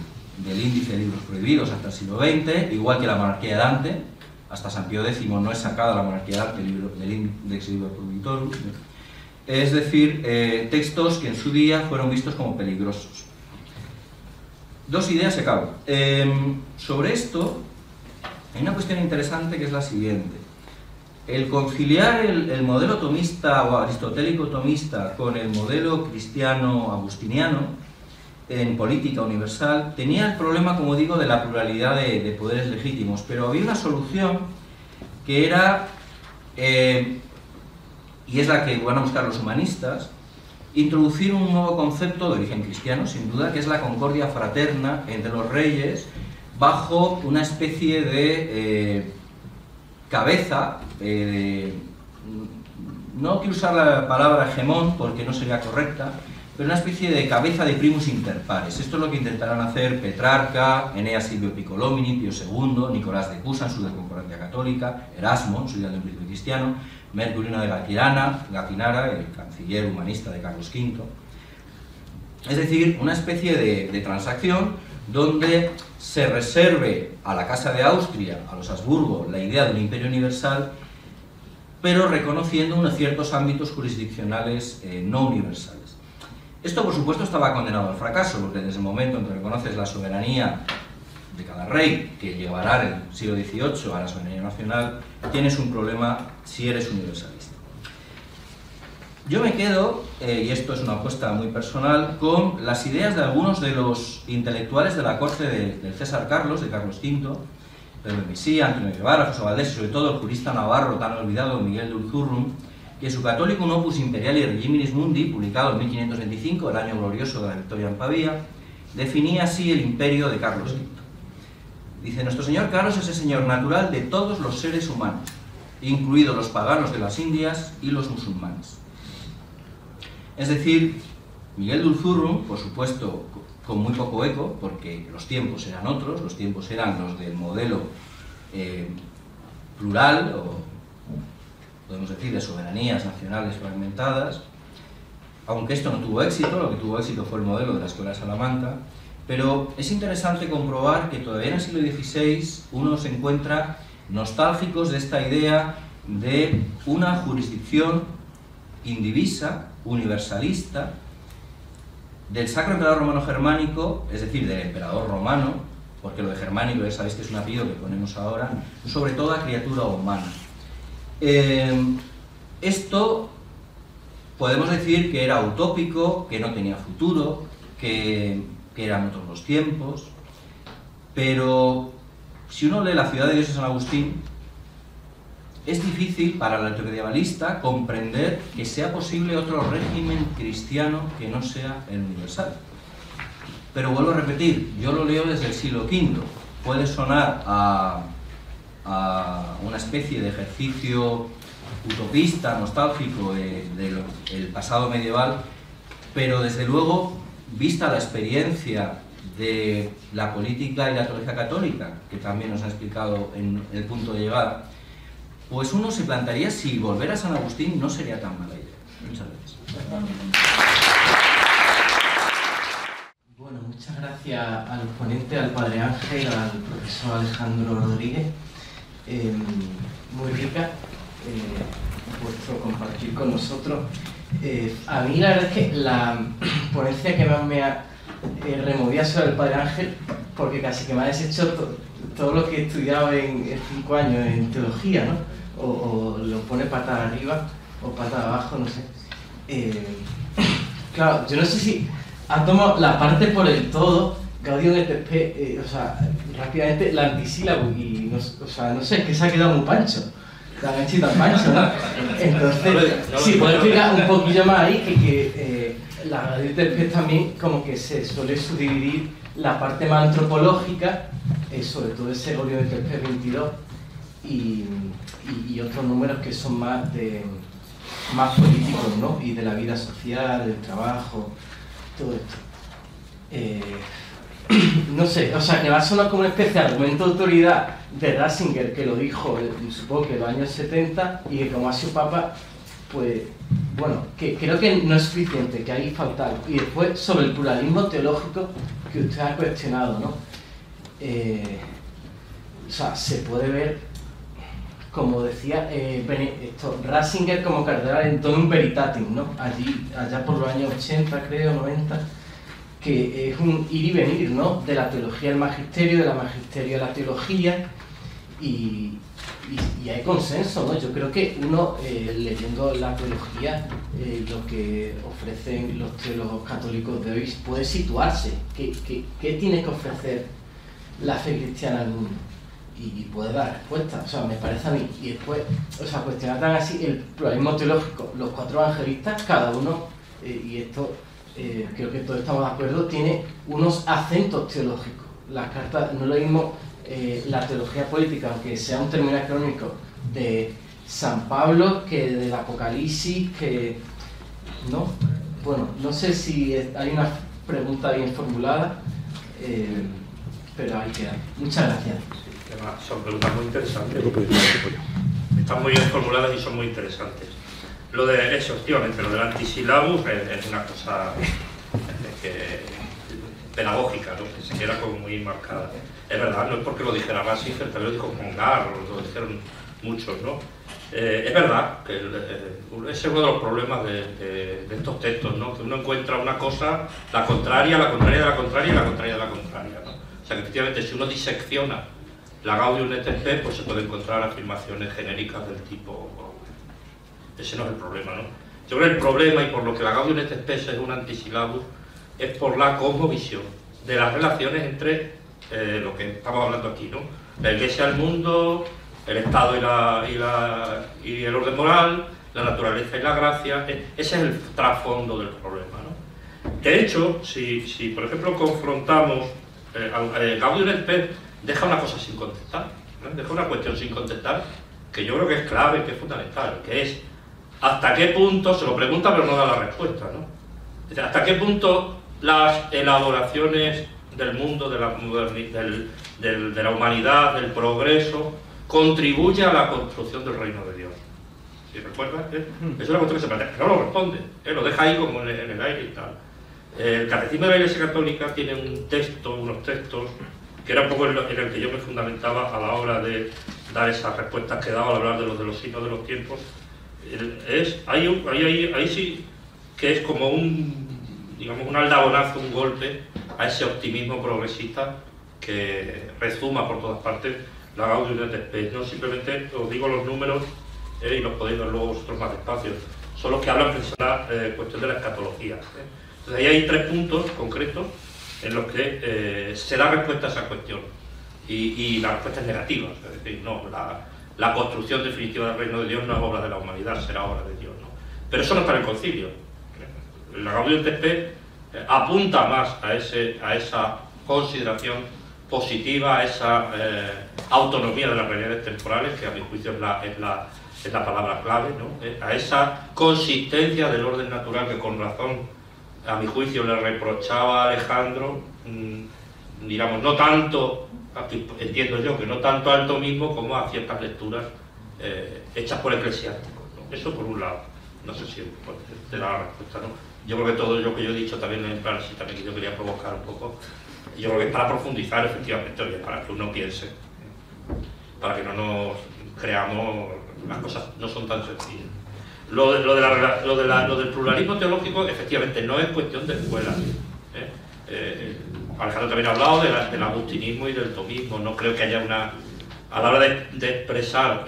índice de libros prohibidos hasta el siglo XX, igual que la monarquía de Dante. Hasta San Pío X no es sacada la monarquía de Dante del Index Libro Prohibitorum. Es decir, textos que en su día fueron vistos como peligrosos. Dos ideas y acabo. Sobre esto hay una cuestión interesante que es la siguiente. El conciliar el modelo tomista o aristotélico tomista con el modelo cristiano agustiniano en política universal tenía el problema, como digo, de la pluralidad de poderes legítimos, pero había una solución que era, y es la que van a buscar los humanistas, introducir un nuevo concepto de origen cristiano, sin duda, que es la concordia fraterna entre los reyes, bajo una especie de cabeza, no quiero usar la palabra hegemón porque no sería correcta, pero una especie de cabeza de primus inter pares. Esto es lo que intentarán hacer Petrarca, Eneas Silvio Piccolomini, Pío II, Nicolás de Cusa en su De Concordia Católica, Erasmo en su Idea del Príncipe Cristiano, Mercurino de Gatinara, el canciller humanista de Carlos V. Es decir, una especie de transacción donde se reserve a la Casa de Austria, a los Habsburgo, la idea de un imperio universal, pero reconociendo unos ciertos ámbitos jurisdiccionales no universales. Esto, por supuesto, estaba condenado al fracaso, porque desde el momento en que reconoces la soberanía de cada rey, que llevará en el siglo XVIII a la soberanía nacional, tienes un problema si eres universalista. Yo me quedo, y esto es una apuesta muy personal, con las ideas de algunos de los intelectuales de la corte del César Carlos, de Carlos V, Pedro de Mesía, Antonio Guevara, José Valdés, y sobre todo el jurista navarro tan olvidado Miguel de Urzurrum, que su Catholicum Opus Imperiali Regiminis Mundi, publicado en 1525, el año glorioso de la victoria en Pavía, definía así el imperio de Carlos V. Dice: nuestro señor Carlos es el señor natural de todos los seres humanos, incluidos los paganos de las Indias y los musulmanes. Es decir, Miguel de Urzurrum, por supuesto, con muy poco eco, porque los tiempos eran otros, los tiempos eran los del modelo plural, o podemos decir de soberanías nacionales fragmentadas, aunque esto no tuvo éxito, lo que tuvo éxito fue el modelo de la Escuela de Salamanca, pero es interesante comprobar que todavía en el siglo XVI uno se encuentra nostálgicos de esta idea de una jurisdicción indivisa, universalista, del Sacro Emperador Romano Germánico, es decir, del emperador romano, porque lo de germánico ya sabéis que es un apellido que ponemos ahora, sobre toda criatura humana. Esto podemos decir que era utópico, que no tenía futuro, que eran otros los tiempos, pero si uno lee La ciudad de Dios de San Agustín, es difícil para el antimedievalista comprender que sea posible otro régimen cristiano que no sea el universal. Pero vuelvo a repetir, yo lo leo desde el siglo V. Puede sonar a una especie de ejercicio utopista, nostálgico del pasado medieval, pero desde luego, vista la experiencia de la política y la teología católica, que también nos ha explicado en el punto de llegada, pues uno se plantearía si volver a San Agustín no sería tan mala idea. Muchas gracias. Bueno, muchas gracias al ponente, al padre Ángel, al profesor Alejandro Rodríguez. Muy rica vuestro compartir con nosotros. A mí la verdad es que la ponencia que más me ha removido ha sido el padre Ángel, porque casi que me ha deshecho todo lo que he estudiado en 5 años en teología, ¿no? O lo pone patada arriba o patada abajo, no sé. Claro, yo no sé si ha tomado la parte por el todo, Gaudium et Spes, o sea, rápidamente la antisílabo, y no, o sea, no sé, es que se ha quedado muy pancho. Tan ancho y tan pancho, ¿no? Entonces, si puedes explicar un poquillo más ahí, que la Gaudium et Spes también como que se suele subdividir la parte más antropológica, sobre todo ese Gaudium et Spes 22, y otros números que son más políticos, ¿no? Y de la vida social, del trabajo, todo esto. No sé, o sea, que va a sonar como una especie de argumento de autoridad de Ratzinger, que lo dijo, supongo que en los años 70, y que como ha sido papa, pues, bueno, que creo que no es suficiente, que ahí falta algo. Y después, sobre el pluralismo teológico que usted ha cuestionado, ¿no? O sea, se puede ver, como decía Ratzinger como cardenal en Donum Veritatis, ¿no? Allá por los años 80, creo, 90, que es un ir y venir, ¿no? De la teología al magisterio, de la magisterio a la teología, y hay consenso, ¿no? Yo creo que uno, leyendo la teología, lo que ofrecen los teólogos católicos de hoy, puede situarse. ¿Qué tiene que ofrecer la fe cristiana al mundo? Y puede dar respuesta, o sea, me parece a mí. Y después, o sea, cuestionar tan así el pluralismo teológico, los 4 evangelistas, cada uno, y esto creo que todos estamos de acuerdo, tiene unos acentos teológicos. Las cartas, no es lo mismo la teología política, aunque sea un término acrónico, de San Pablo que del Apocalipsis, que no. Bueno, no sé si hay una pregunta bien formulada, pero ahí queda. Muchas gracias. Son preguntas muy interesantes. Están muy bien formuladas y son muy interesantes. Lo de efectivamente, lo del antisilabus es una cosa pedagógica, ¿no? Que se queda como muy marcada. Es verdad, no es porque lo dijera Ratzinger, también lo dijo Congar, lo dijeron muchos, ¿no? Es verdad que ese es uno de los problemas de estos textos, ¿no? Que uno encuentra una cosa, la contraria, la contraria de la contraria y la contraria de la contraria, ¿no? O sea que efectivamente si uno disecciona la Gaudium et Spes, pues se puede encontrar afirmaciones genéricas del tipo... Ese no es el problema, ¿no? Yo creo que el problema, y por lo que la Gaudium et Spes es un antisilabus, es por la cosmovisión de las relaciones entre lo que estamos hablando aquí, ¿no? La Iglesia, el mundo, el Estado y el orden moral, la naturaleza y la gracia. Ese es el trasfondo del problema, ¿no? De hecho, si por ejemplo confrontamos Gaudium et Spes deja una cosa sin contestar, ¿no? Deja una cuestión sin contestar que yo creo que es clave, que es fundamental, que es hasta qué punto, se lo pregunta pero no da la respuesta, ¿no? Es decir, hasta qué punto las elaboraciones del mundo, de la humanidad, del progreso, contribuye a la construcción del reino de Dios. ¿Sí recuerdas? Eso es una cuestión que se plantea, no lo responde, lo deja ahí como en el aire y tal. El Catecismo de la Iglesia Católica tiene unos textos, que era un poco en el que yo me fundamentaba a la hora de dar esas respuestas que he dado al hablar de los signos de los tiempos. Ahí sí que es como un aldabonazo, un golpe a ese optimismo progresista que rezuma por todas partes la Gaudium et Spes. No simplemente os digo los números y los podéis ver luego vosotros más despacio, son los que hablan precisamente de la cuestión de la escatología. Entonces ahí hay 3 puntos concretos en los que se da respuesta a esa cuestión y la respuesta es negativa, es decir, no, la construcción definitiva del reino de Dios no es obra de la humanidad, será obra de Dios, ¿no? Pero eso no está en el concilio. La Gaudium et Spes apunta más a esa consideración positiva, a esa autonomía de las realidades temporales, que a mi juicio es la palabra clave, ¿no? A esa consistencia del orden natural que con razón, a mi juicio, le reprochaba a Alejandro, digamos, no tanto, aquí entiendo yo, que no tanto al tomismo como a ciertas lecturas hechas por eclesiásticos, ¿no? Eso por un lado, no sé si pues, te da la respuesta, ¿no? Yo creo que todo lo que yo he dicho también en plan, sí, también que yo quería provocar un poco, yo creo que es para profundizar efectivamente, oye, para que uno piense, para que no nos creamos, las cosas no son tan sencillas. Lo del pluralismo teológico, efectivamente, no es cuestión de escuelas. Alejandro también ha hablado del agustinismo y del tomismo. No creo que haya a la hora de expresar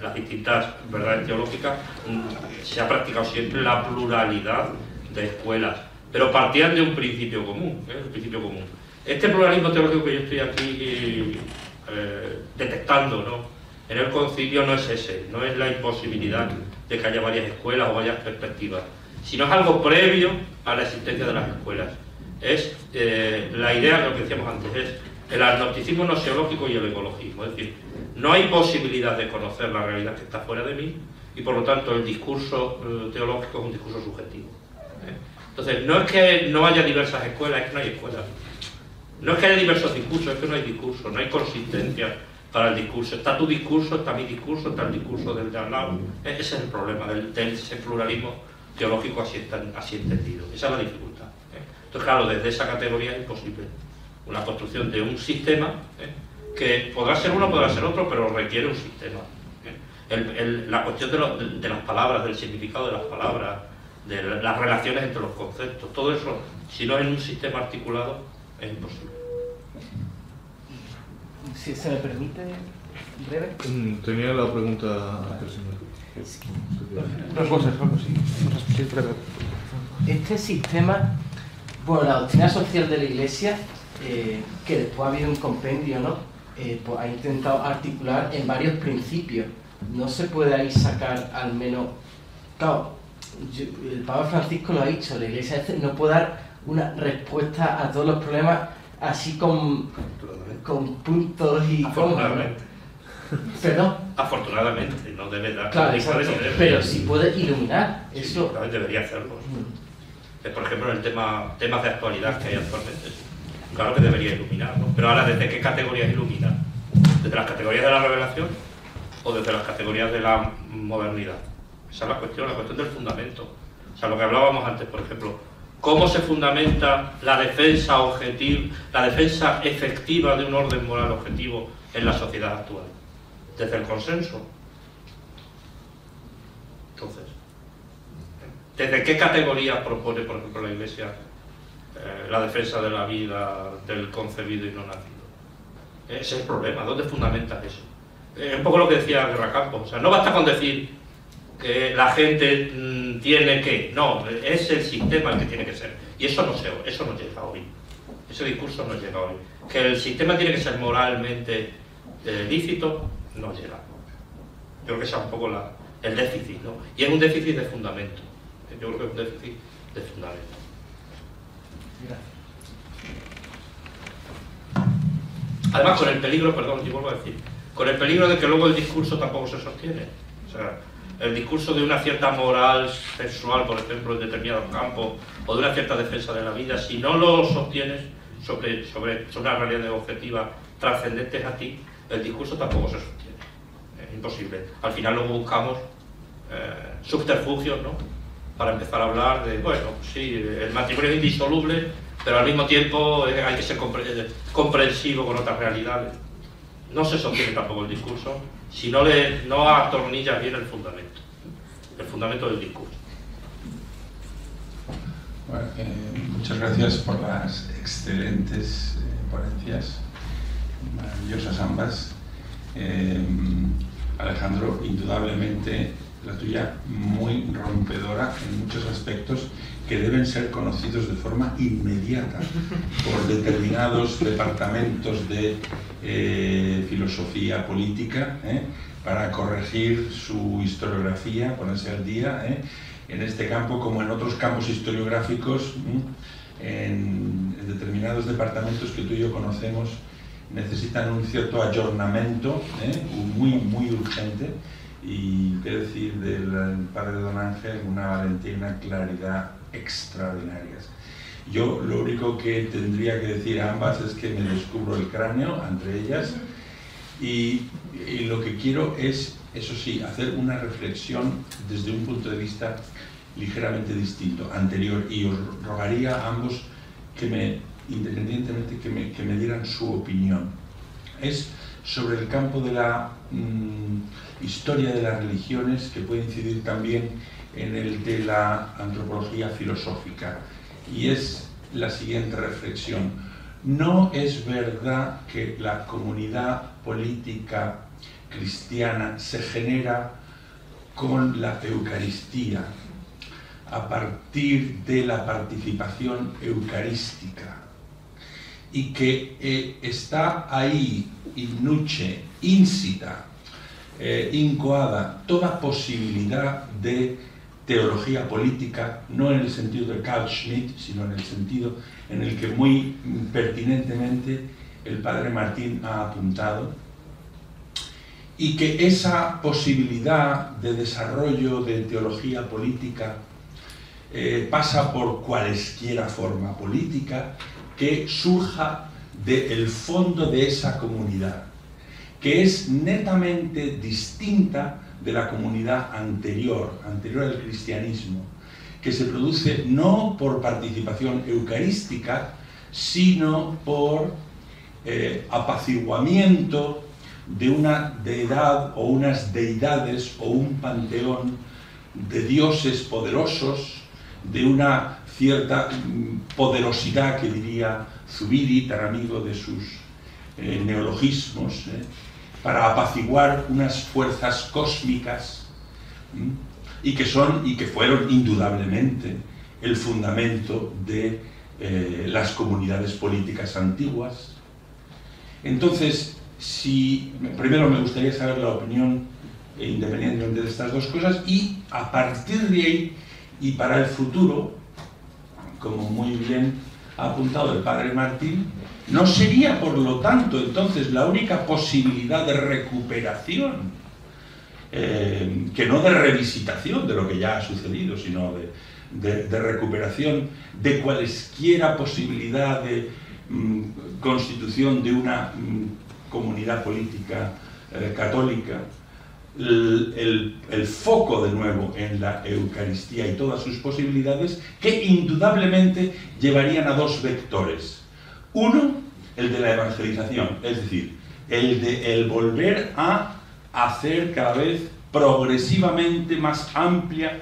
las distintas verdades teológicas, se ha practicado siempre la pluralidad de escuelas, pero partían de un principio común, el principio común. Este pluralismo teológico que yo estoy aquí detectando, ¿no?, en el concilio no es ese, no es la imposibilidad de que haya varias escuelas o varias perspectivas, sino es algo previo a la existencia de las escuelas. Es la idea, lo que decíamos antes, es el agnosticismo noseológico y el ecologismo, es decir, no hay posibilidad de conocer la realidad que está fuera de mí y por lo tanto el discurso teológico es un discurso subjetivo. Entonces, no es que no haya diversas escuelas, es que no hay escuelas. No es que haya diversos discursos, es que no hay discurso, no hay consistencia para el discurso. Está tu discurso, está mi discurso, está el discurso del de al lado. Ese es el problema de ese pluralismo teológico así entendido. Esa es la dificultad. Entonces, claro, desde esa categoría es imposible una construcción de un sistema que podrá ser uno, podrá ser otro, pero requiere un sistema. La cuestión de las palabras, del significado de las palabras, de las relaciones entre los conceptos, todo eso, si no en un sistema articulado, es imposible. Si se me permite, breve. Tenía la pregunta antes. Sí, este sistema, bueno, la doctrina social de la Iglesia, que después ha habido un compendio, ¿no? Pues ha intentado articular en varios principios. No se puede ahí sacar al menos... Claro, el Papa Francisco lo ha dicho, la Iglesia no puede dar una respuesta a todos los problemas así con puntos y afortunadamente. ¿Perdón? Afortunadamente, no debe dar... Claro, pero sí puede iluminar. Sí, eso también debería hacerlo. Por ejemplo, en el temas de actualidad que hay actualmente, claro que debería iluminar, ¿no? Pero ahora, ¿desde qué categorías ilumina? ¿Desde las categorías de la revelación o desde las categorías de la modernidad? Esa es la cuestión del fundamento. O sea, lo que hablábamos antes, por ejemplo, ¿Cómo se fundamenta la defensa efectiva de un orden moral objetivo en la sociedad actual? Desde el consenso. Entonces, ¿desde qué categorías propone, por ejemplo, la Iglesia la defensa de la vida del concebido y no nacido? Ese es el problema. ¿Dónde fundamenta eso? Un poco lo que decía Guerra Campos. O sea, no basta con decir que la gente tiene que... No, es el sistema el que tiene que ser. Y eso no llega hoy. Ese discurso no llega hoy. Que el sistema tiene que ser moralmente lícito, no llega. Yo creo que ese es un poco el déficit, ¿no? Y es un déficit de fundamento. Yo creo que es un déficit de fundamento. Gracias. Además, con el peligro, perdón, yo vuelvo a decir, con el peligro de que luego el discurso tampoco se sostiene. O sea, el discurso de una cierta moral sexual, por ejemplo, en determinados campos, o de una cierta defensa de la vida, si no lo sostienes sobre una realidad objetiva trascendentes a ti, el discurso tampoco se sostiene. Es imposible. Al final luego buscamos subterfugios, ¿no?, para empezar a hablar de, bueno, sí, el matrimonio es indisoluble, pero al mismo tiempo hay que ser comprensivo con otras realidades. No se sostiene tampoco el discurso si no atornillas bien el fundamento del discurso. Bueno, muchas gracias por las excelentes ponencias, maravillosas ambas. Alejandro, indudablemente la tuya muy rompedora en muchos aspectos que deben ser conocidos de forma inmediata por determinados departamentos de filosofía política, para corregir su historiografía, ponerse al día, en este campo como en otros campos historiográficos, en determinados departamentos que tú y yo conocemos, necesitan un cierto ayornamiento, muy urgente. Y qué decir del padre de Don Ángel, una valentía y una claridad extraordinarias. Yo lo único que tendría que decir a ambas es que me descubro el cráneo entre ellas y lo que quiero es, eso sí, hacer una reflexión desde un punto de vista ligeramente distinto, anterior, y os rogaría a ambos que independientemente que me dieran su opinión. Es sobre el campo de la historia de las religiones, que puede incidir también en el de la antropología filosófica, y es la siguiente reflexión. No es verdad que la comunidad política cristiana se genera con la Eucaristía, a partir de la participación eucarística, y que está ahí, in nuce, ínsita, incoada, toda posibilidad de teología política, no en el sentido de Carl Schmitt, sino en el sentido en el que muy pertinentemente el padre Martín ha apuntado, y que esa posibilidad de desarrollo de teología política pasa por cualesquiera forma política que surja del fondo de esa comunidad, que es netamente distinta de la comunidad anterior al cristianismo, que se produce no por participación eucarística, sino por apaciguamiento de una deidad o unas deidades o un panteón de dioses poderosos, de una cierta poderosidad, que diría Zubiri, tan amigo de sus neologismos, para apaciguar unas fuerzas cósmicas, y que fueron indudablemente el fundamento de las comunidades políticas antiguas. Entonces, primero me gustaría saber la opinión independientemente de estas dos cosas, y a partir de ahí y para el futuro, como muy bien ha apuntado el padre Martín, no sería por lo tanto entonces la única posibilidad de recuperación, que no de revisitación de lo que ya ha sucedido, sino de recuperación de cualesquiera posibilidad de constitución de una comunidad política católica, el foco de nuevo en la Eucaristía y todas sus posibilidades, que indudablemente llevarían a dos vectores. Uno, el de la evangelización, es decir, el volver a hacer cada vez progresivamente más amplia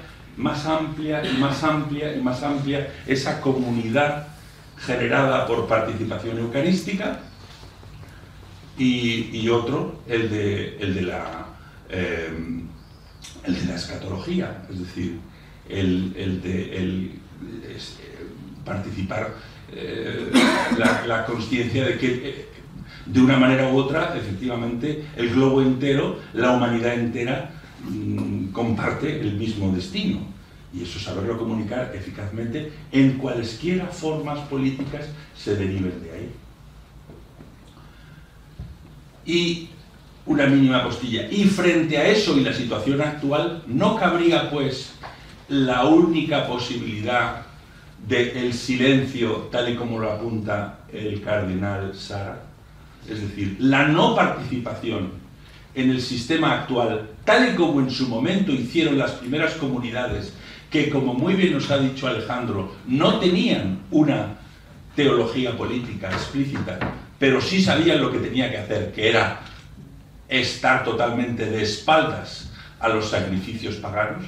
esa comunidad generada por participación eucarística, y otro, el de la escatología, es decir, participar la consciencia de que de una manera u otra, efectivamente, el globo entero, la humanidad entera, comparte el mismo destino, y eso saberlo comunicar eficazmente en cualesquiera formas políticas se deriven de ahí. Y una mínima postilla. Y frente a eso y la situación actual, ¿no cabría pues la única posibilidad del silencio, tal y como lo apunta el cardenal Sara? Es decir, la no participación en el sistema actual, tal y como en su momento hicieron las primeras comunidades, que, como muy bien nos ha dicho Alejandro, no tenían una teología política explícita, pero sí sabían lo que tenía que hacer, que era estar totalmente de espaldas a los sacrificios paganos.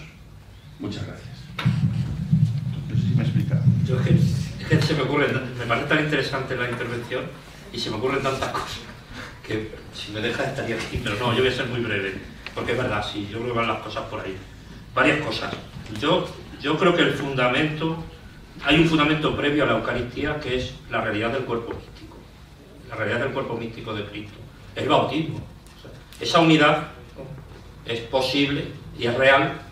Muchas gracias. No sé si me he explicado. Yo es que se me ocurre, me parece tan interesante la intervención y se me ocurren tantas cosas que si me dejas estaría aquí, pero no, yo voy a ser muy breve, porque es verdad, sí, yo creo que van las cosas por ahí. Varias cosas. Yo creo que el fundamento, hay un fundamento previo a la Eucaristía, que es la realidad del cuerpo místico, la realidad del cuerpo místico de Cristo, el bautismo. O sea, esa unidad es posible y es real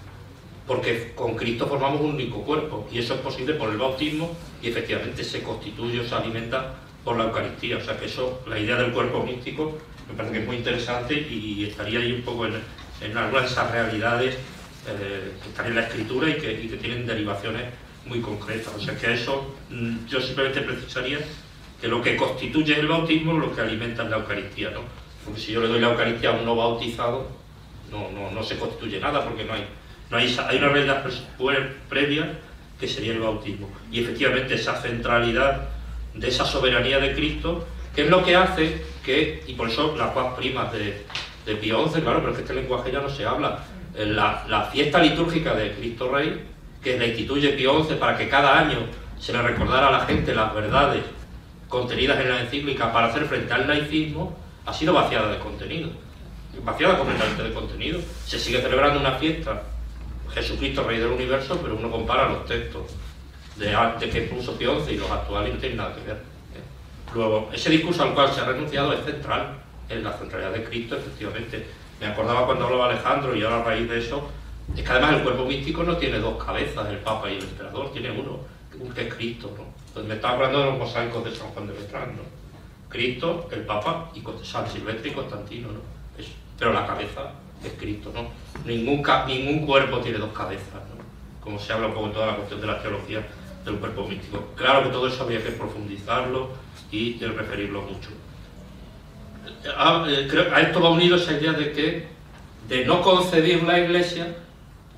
porque con Cristo formamos un único cuerpo, y eso es posible por el bautismo, y efectivamente se constituye o se alimenta por la Eucaristía. O sea que eso, la idea del cuerpo místico, me parece que es muy interesante y estaría ahí un poco en algunas de esas realidades que están en la Escritura y que tienen derivaciones muy concretas. O sea que eso, yo simplemente precisaría que lo que constituye el bautismo es lo que alimenta en la Eucaristía, ¿no? Porque si yo le doy la Eucaristía a un no bautizado, no se constituye nada, porque hay una realidad previa que sería el bautismo. Y efectivamente esa centralidad de esa soberanía de Cristo, que es lo que hace que, y por eso las cuas primas de Pío XI, claro, pero es que este lenguaje ya no se habla. La fiesta litúrgica de Cristo Rey, que la instituye Pío XI para que cada año se le recordara a la gente las verdades contenidas en la encíclica para hacer frente al laicismo, ha sido vaciada de contenido, vaciada completamente de contenido. Se sigue celebrando una fiesta, Jesucristo Rey del Universo, pero uno compara los textos de que puso Pío XI y los actuales y no tiene nada que ver. Luego, ese discurso al cual se ha renunciado es central, en la centralidad de Cristo, efectivamente. Me acordaba cuando hablaba Alejandro, y ahora a raíz de eso, es que además el cuerpo místico no tiene dos cabezas, el Papa y el Emperador, tiene uno, que es Cristo, ¿no? Entonces me estaba hablando de los mosaicos de San Juan de Letrán, ¿no? Cristo, el Papa y San Silvestre y Constantino, ¿no? Pero la cabeza es Cristo, ¿no? Ningún cuerpo tiene dos cabezas, ¿no? Como se habla un poco en toda la cuestión de la teología del cuerpo místico. Claro que todo eso habría que profundizarlo y referirlo mucho. A esto va unido esa idea de no concebir la Iglesia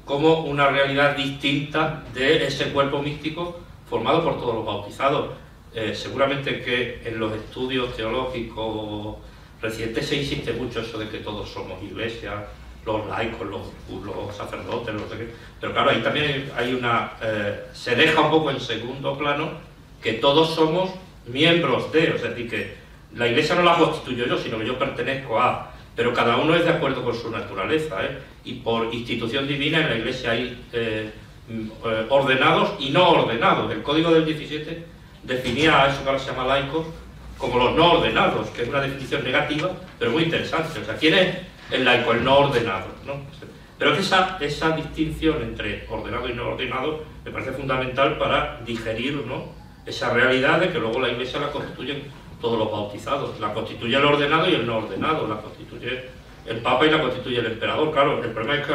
como una realidad distinta de ese cuerpo místico formado por todos los bautizados. Seguramente que en los estudios teológicos recientes se insiste mucho eso de que todos somos Iglesia, los laicos, los sacerdotes, pero claro, ahí también hay se deja un poco en segundo plano que todos somos miembros de, es decir, que la Iglesia no la constituyo yo, sino que yo pertenezco a, pero cada uno es de acuerdo con su naturaleza, y por institución divina en la Iglesia hay ordenados y no ordenados. El Código del 17 definía a eso que ahora se llama laicos como los no ordenados, que es una definición negativa, pero muy interesante. O sea, ¿quién es el laico? El no ordenado, ¿no? Pero es que esa distinción entre ordenado y no ordenado me parece fundamental para digerir, ¿no?, esa realidad de que luego la Iglesia la constituyen todos los bautizados. La constituye el ordenado y el no ordenado, la constituye el Papa y la constituye el Emperador. Claro, el problema es que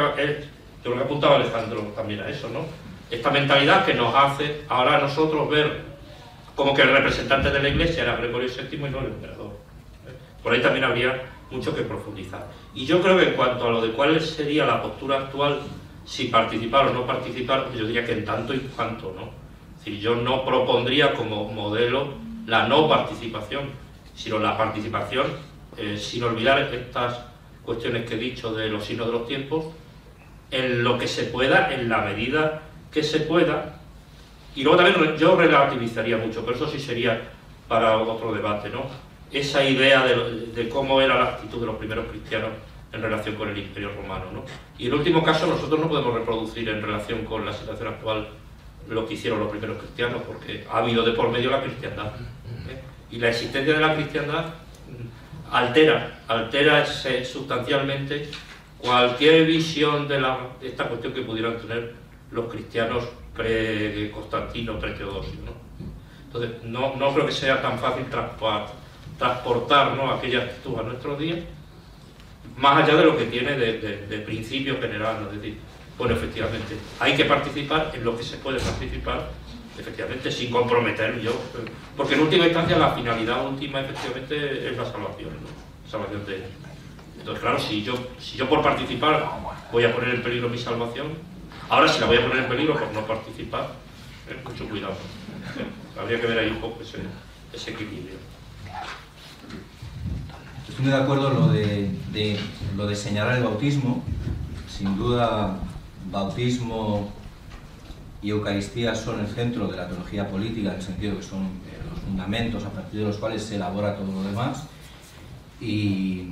yo lo que apuntaba Alejandro también a eso, ¿no? Esta mentalidad que nos hace ahora a nosotros ver como que el representante de la Iglesia era Gregorio VII y no el Emperador. Por ahí también habría mucho que profundizar. Y yo creo que en cuanto a lo de cuál sería la postura actual, si participar o no participar, yo diría que en tanto y cuanto, ¿no? Es decir, yo no propondría como modelo la no participación, sino la participación, sin olvidar estas cuestiones que he dicho de los signos de los tiempos, en lo que se pueda, en la medida que se pueda. Y luego también yo relativizaría mucho, pero eso sí sería para otro debate, ¿no? Esa idea de cómo era la actitud de los primeros cristianos en relación con el Imperio Romano, ¿no? Y en último caso nosotros no podemos reproducir en relación con la situación actual lo que hicieron los primeros cristianos, porque ha habido de por medio la cristiandad, ¿eh? Y la existencia de la cristiandad altera sustancialmente cualquier visión de esta cuestión que pudieran tener los cristianos pre-Constantino, pre-Teodosio, ¿no? Entonces no creo que sea tan fácil transportar, ¿no?, aquella actitud a nuestros días, más allá de lo que tiene de principio general, ¿no? Es decir, bueno, efectivamente, hay que participar en lo que se puede participar, efectivamente, sin comprometer yo, porque en última instancia la finalidad última, efectivamente, es la salvación, ¿no? La salvación de ellos. Entonces, claro, si yo por participar voy a poner en peligro mi salvación, ahora si la voy a poner en peligro por no participar, mucho cuidado. Habría que ver ahí un poco ese equilibrio. Estoy muy de acuerdo en lo de señalar el bautismo. Sin duda, bautismo y Eucaristía son el centro de la teología política, en el sentido que son los fundamentos a partir de los cuales se elabora todo lo demás. Y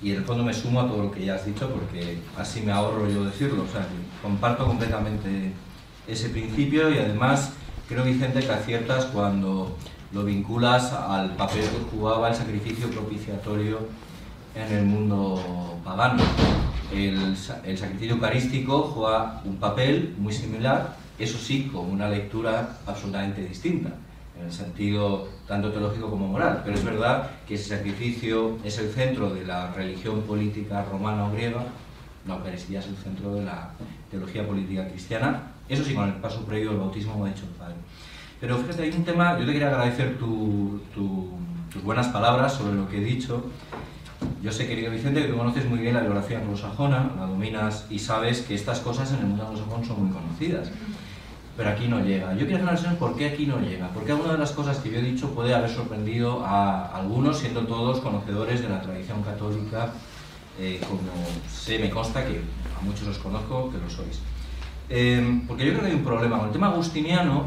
en el fondo me sumo a todo lo que ya has dicho, porque así me ahorro yo decirlo. O sea, que comparto completamente ese principio, y además creo, Vicente, que aciertas cuando lo vinculas al papel que jugaba el sacrificio propiciatorio en el mundo pagano. El sacrificio eucarístico juega un papel muy similar, eso sí, con una lectura absolutamente distinta, en el sentido tanto teológico como moral, pero es verdad que ese sacrificio es el centro de la religión política romana o griega, la Eucaristía es el centro de la teología política cristiana, eso sí, con el paso previo al bautismo, como ha dicho el padre. Pero fíjate, hay un tema, yo te quería agradecer tus buenas palabras sobre lo que he dicho. Yo sé, querido Vicente, que tú conoces muy bien la bibliografía anglosajona, la dominas y sabes que estas cosas en el mundo anglosajón son muy conocidas, pero aquí no llega. Yo quiero hacer una reflexión por qué aquí no llega, porque alguna de las cosas que yo he dicho puede haber sorprendido a algunos, siendo todos conocedores de la tradición católica, como me consta que a muchos os conozco que lo sois. Porque yo creo que hay un problema con el tema agustiniano.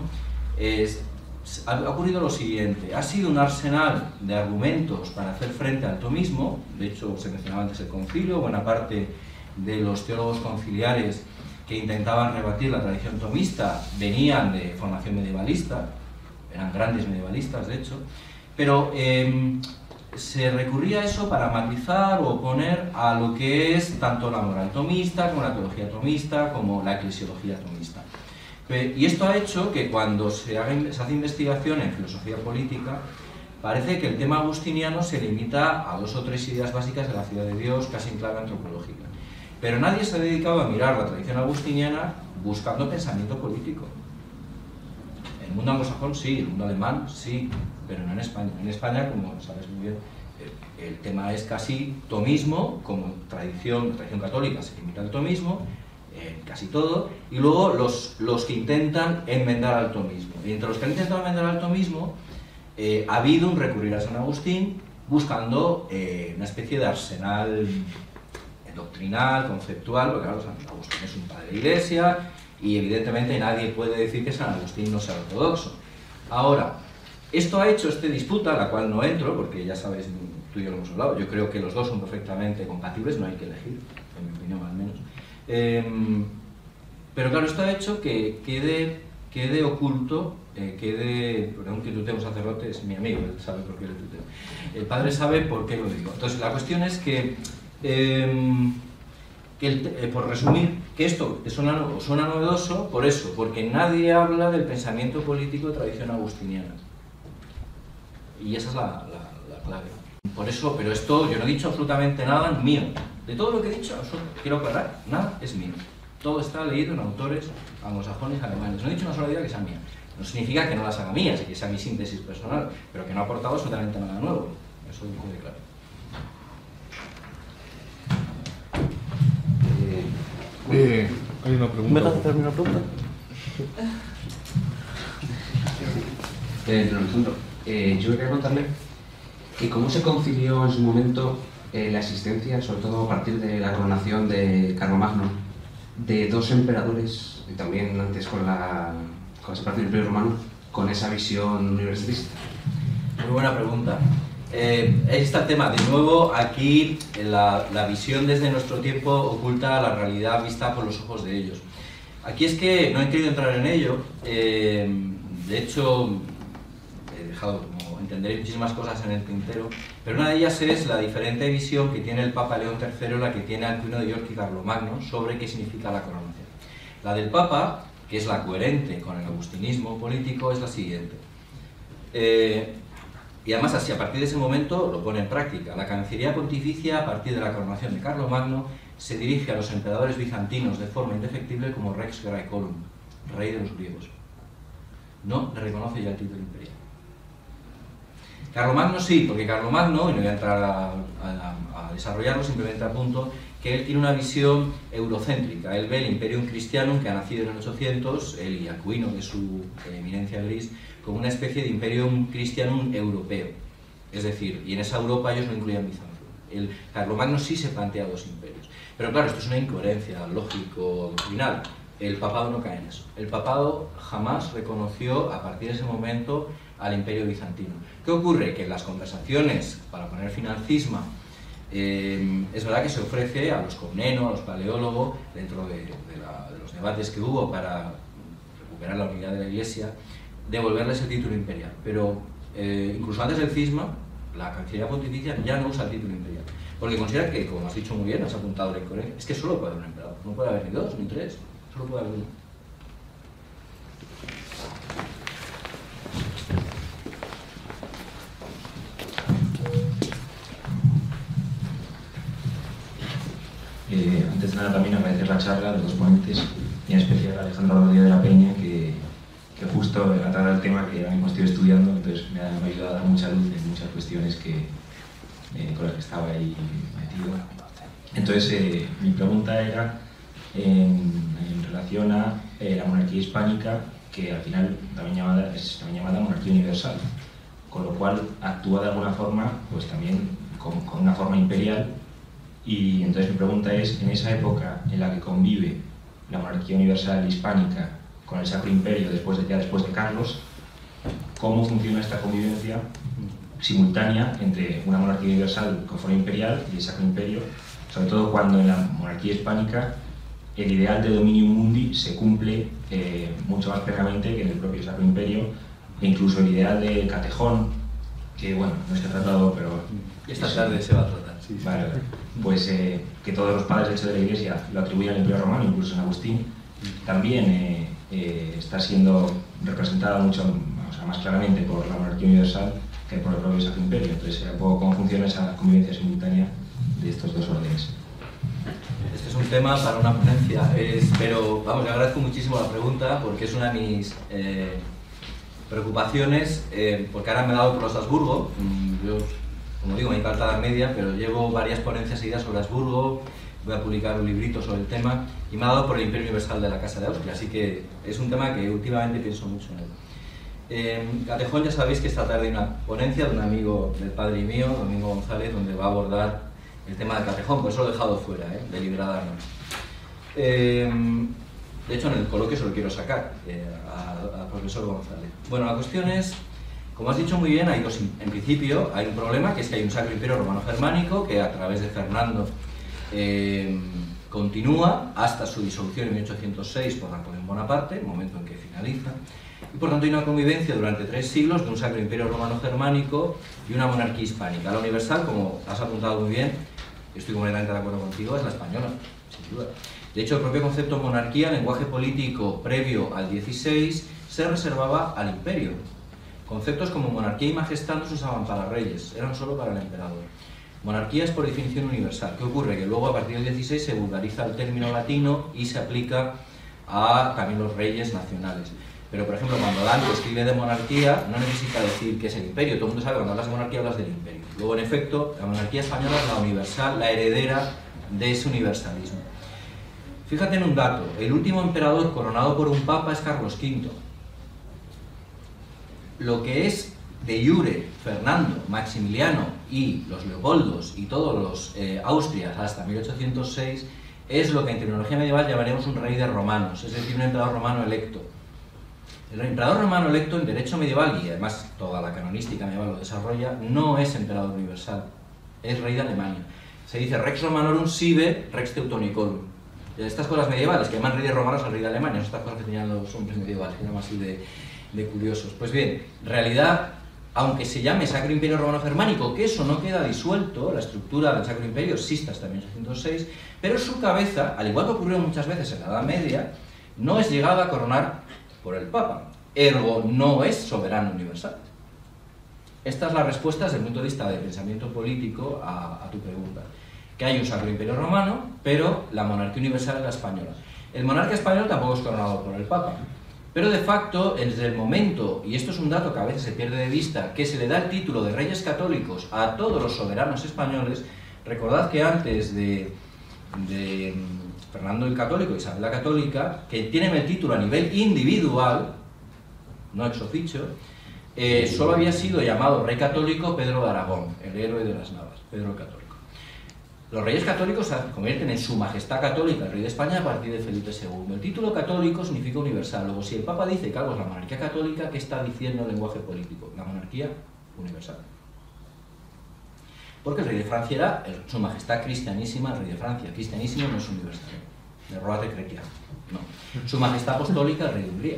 Ha ocurrido lo siguiente: ha sido un arsenal de argumentos para hacer frente al tomismo. De hecho, se mencionaba antes el concilio, buena parte de los teólogos conciliares que intentaban rebatir la tradición tomista venían de formación medievalista, eran grandes medievalistas de hecho, pero se recurría a eso para matizar o oponer a lo que es tanto la moral tomista como la teología tomista como la eclesiología tomista. Y esto ha hecho que cuando se hace investigación en filosofía política, parece que el tema agustiniano se limita a 2 o 3 ideas básicas de la ciudad de Dios, casi en clave antropológica. Pero nadie se ha dedicado a mirar la tradición agustiniana buscando pensamiento político. En el mundo anglosajón sí, en el mundo alemán sí, pero no en España. En España, como sabes muy bien, el tema es casi tomismo, como tradición católica se limita al tomismo, casi todo, y luego los que intentan enmendar al tomismo. Y entre los que han intentado enmendar al tomismo, ha habido un recurrir a San Agustín buscando una especie de arsenal doctrinal, conceptual, porque claro, San Agustín es un padre de iglesia, y evidentemente nadie puede decir que San Agustín no sea ortodoxo. Ahora, esto ha hecho esta disputa, a la cual no entro, porque ya sabes, tú y yo lo hemos hablado, yo creo que los dos son perfectamente compatibles, no hay que elegir, en mi opinión al menos. Pero claro, esto ha hecho que quede oculto, perdón que tuteo un sacerdote, es mi amigo, él sabe por qué le tuteo. El padre sabe por qué lo digo. Entonces, la cuestión es que por resumir, que esto suena novedoso, por eso, porque nadie habla del pensamiento político de tradición agustiniana. Y esa es la clave. Por eso, pero esto, yo no he dicho absolutamente nada mío. De todo lo que he dicho, quiero aclarar, nada es mío. Todo está leído en autores anglosajones, alemanes. No he dicho una sola idea que sea mía. No significa que no las haga mías y que sea mi síntesis personal, pero que no ha aportado absolutamente nada nuevo. Eso quede claro. Hay una pregunta. ¿Me vas a hacerme una pregunta? Yo quería contarle que cómo se concilió en su momento la existencia, sobre todo a partir de la coronación de Carlomagno, de dos emperadores, y también antes con la separación del Imperio Romano, con esa visión universalista. Muy buena pregunta. Ahí está el tema. De nuevo, aquí la visión desde nuestro tiempo oculta la realidad vista por los ojos de ellos. Aquí es que no he querido entrar en ello. De hecho, he dejado, como entenderéis, muchísimas cosas en el tintero, pero una de ellas es la diferente visión que tiene el Papa León III, la que tiene Alcuino de York y Carlomagno, sobre qué significa la coronación. La del Papa, que es la coherente con el agustinismo político, es la siguiente. Y además así, a partir de ese momento, lo pone en práctica. La Cancillería Pontificia, a partir de la coronación de Carlomagno, se dirige a los emperadores bizantinos de forma indefectible como Rex Graecorum, rey de los griegos. No le reconoce ya el título imperial. Carlomagno sí, porque Carlomagno, y no voy a entrar a desarrollarlo, simplemente apunto que él tiene una visión eurocéntrica. Él ve el Imperium Christianum, que ha nacido en el 800, él y Acuino, que es su eminencia gris, como una especie de Imperium Christianum europeo. Es decir, y en esa Europa ellos no incluían Bizancio. El Carlomagno sí se plantea dos imperios. Pero claro, esto es una incoherencia lógico-doctrinal. El papado no cae en eso. El papado jamás reconoció a partir de ese momento al imperio bizantino. ¿Qué ocurre? Que en las conversaciones para poner fin al cisma, es verdad que se ofrece a los comnenos, a los paleólogos, dentro de los debates que hubo para recuperar la unidad de la Iglesia, devolverles el título imperial. Pero incluso antes del cisma, la Cancillería Pontificia ya no usa el título imperial, porque considera que, como has dicho muy bien, has apuntado la incoherencia, es que solo puede haber un emperador, no puede haber ni dos ni tres, solo puede haber uno. Antes de nada, también agradecer la charla de los ponentes, y en especial a Alejandro Rodríguez de la Peña, que justo ha tratado el tema que ahora mismo estoy estudiando, entonces me ha ayudado a dar mucha luz en muchas cuestiones con las que estaba ahí metido. Entonces, mi pregunta era en relación a la monarquía hispánica, que al final es también llamada monarquía universal, con lo cual actúa de alguna forma, pues también con una forma imperial. Y entonces mi pregunta es, en esa época en la que convive la monarquía universal hispánica con el Sacro Imperio después de Carlos, ¿cómo funciona esta convivencia simultánea entre una monarquía universal con forma imperial y el Sacro Imperio, sobre todo cuando en la monarquía hispánica el ideal de Dominium Mundi se cumple mucho más plenamente que en el propio Sacro Imperio, e incluso el ideal de Catejón, que bueno, no está tratado, pero esta tarde se va a tratar. Sí, vale, pues que todos los padres de hecho de la Iglesia lo atribuyen al Imperio Romano, incluso San Agustín, también está siendo representada mucho, o sea, más claramente por la monarquía universal que por el propio Sacro Imperio. Entonces, un poco cómo funciona esa convivencia simultánea de estos dos órdenes. Este es un tema para una ponencia, pero vamos, le agradezco muchísimo la pregunta porque es una de mis preocupaciones, porque ahora me he dado por los Habsburgo. Yo, como digo, me he encantado la media, pero llevo varias ponencias seguidas sobre Habsburgo, voy a publicar un librito sobre el tema, y me ha dado por el Imperio Universal de la Casa de Austria, así que es un tema que últimamente pienso mucho en él. Catejón, ya sabéis que esta tarde hay una ponencia de un amigo del padre y mío, Domingo González, donde va a abordar el tema del Catejón, por eso lo he dejado fuera, deliberadamente. De hecho, en el coloquio se lo quiero sacar al profesor González. Bueno, la cuestión es, como has dicho muy bien, hay dos, en principio hay un problema, que es que hay un Sacro Imperio Romano-Germánico que a través de Fernando continúa hasta su disolución en 1806 por Napoleón Bonaparte, momento en que finaliza, y por tanto hay una convivencia durante 3 siglos de un Sacro Imperio Romano-Germánico y una monarquía hispánica. La universal, como has apuntado muy bien, estoy completamente de acuerdo contigo, es la española, sin duda. De hecho, el propio concepto monarquía, lenguaje político previo al 16, se reservaba al imperio. Conceptos como monarquía y majestad no se usaban para reyes, eran solo para el emperador. Monarquía es por definición universal. ¿Qué ocurre? Que luego a partir del 16 se vulgariza el término latino y se aplica a también los reyes nacionales. Pero, por ejemplo, cuando Dante escribe de monarquía, no necesita decir que es el imperio. Todo el mundo sabe que cuando hablas de monarquía hablas del imperio. Luego, en efecto, la monarquía española es la universal, la heredera de ese universalismo. Fíjate en un dato, el último emperador coronado por un papa es Carlos V. Lo que es de jure Fernando, Maximiliano y los Leopoldos y todos los Austrias hasta 1806 es lo que en terminología medieval llamaremos un rey de romanos, es decir, un emperador romano electo. El emperador romano electo en derecho medieval, y además toda la canonística medieval lo desarrolla, no es emperador universal, es rey de Alemania. Se dice Rex Romanorum sive Rex Teutonicorum. Estas cosas medievales, que llaman rey de romanos al rey de Alemania, estas cosas que tenían los hombres medievales, que llaman así de curiosos. Pues bien, en realidad, aunque se llame Sacro Imperio Romano Germánico, que eso no queda disuelto, la estructura del Sacro Imperio existe hasta 1806, pero su cabeza, al igual que ocurrió muchas veces en la Edad Media, no es llegada a coronar por el Papa, ergo no es soberano universal. Esta es la respuesta desde el punto de vista de pensamiento político a tu pregunta. Que hay un Sacro Imperio Romano, pero la monarquía universal es la española. El monarca español tampoco es coronado por el Papa, pero de facto, desde el momento, y esto es un dato que a veces se pierde de vista, que se le da el título de reyes católicos a todos los soberanos españoles, recordad que antes de Fernando el Católico, Isabel la Católica, que tienen el título a nivel individual, no ex officio, solo había sido llamado rey católico Pedro de Aragón, el héroe de las Navas, Pedro el Católico. Los reyes católicos se convierten en su majestad católica, el rey de España, a partir de Felipe II. El título católico significa universal. Luego, si el Papa dice que algo es la monarquía católica, ¿qué está diciendo el lenguaje político? La monarquía universal. Porque el rey de Francia era su majestad cristianísima, el rey de Francia. Cristianísimo no es universal, de Roa de Cretia. No. Su majestad apostólica, el rey de Hungría.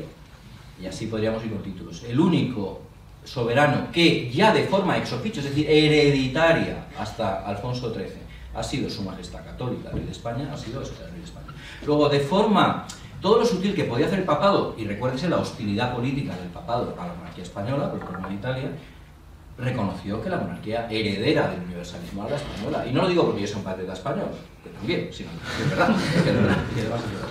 Y así podríamos ir con títulos. El único soberano que ya de forma ex officio, es decir, hereditaria, hasta Alfonso XIII, ha sido su majestad católica, el rey de España, ha sido el rey de España. Luego, de forma, todo lo sutil que podía hacer el papado, y recuérdese la hostilidad política del papado a la monarquía española, porque como en Italia, reconoció que la monarquía heredera del universalismo era la española. Y no lo digo porque yo sea un patriota español, que también, sino que es verdad, que es verdad, y además es verdad.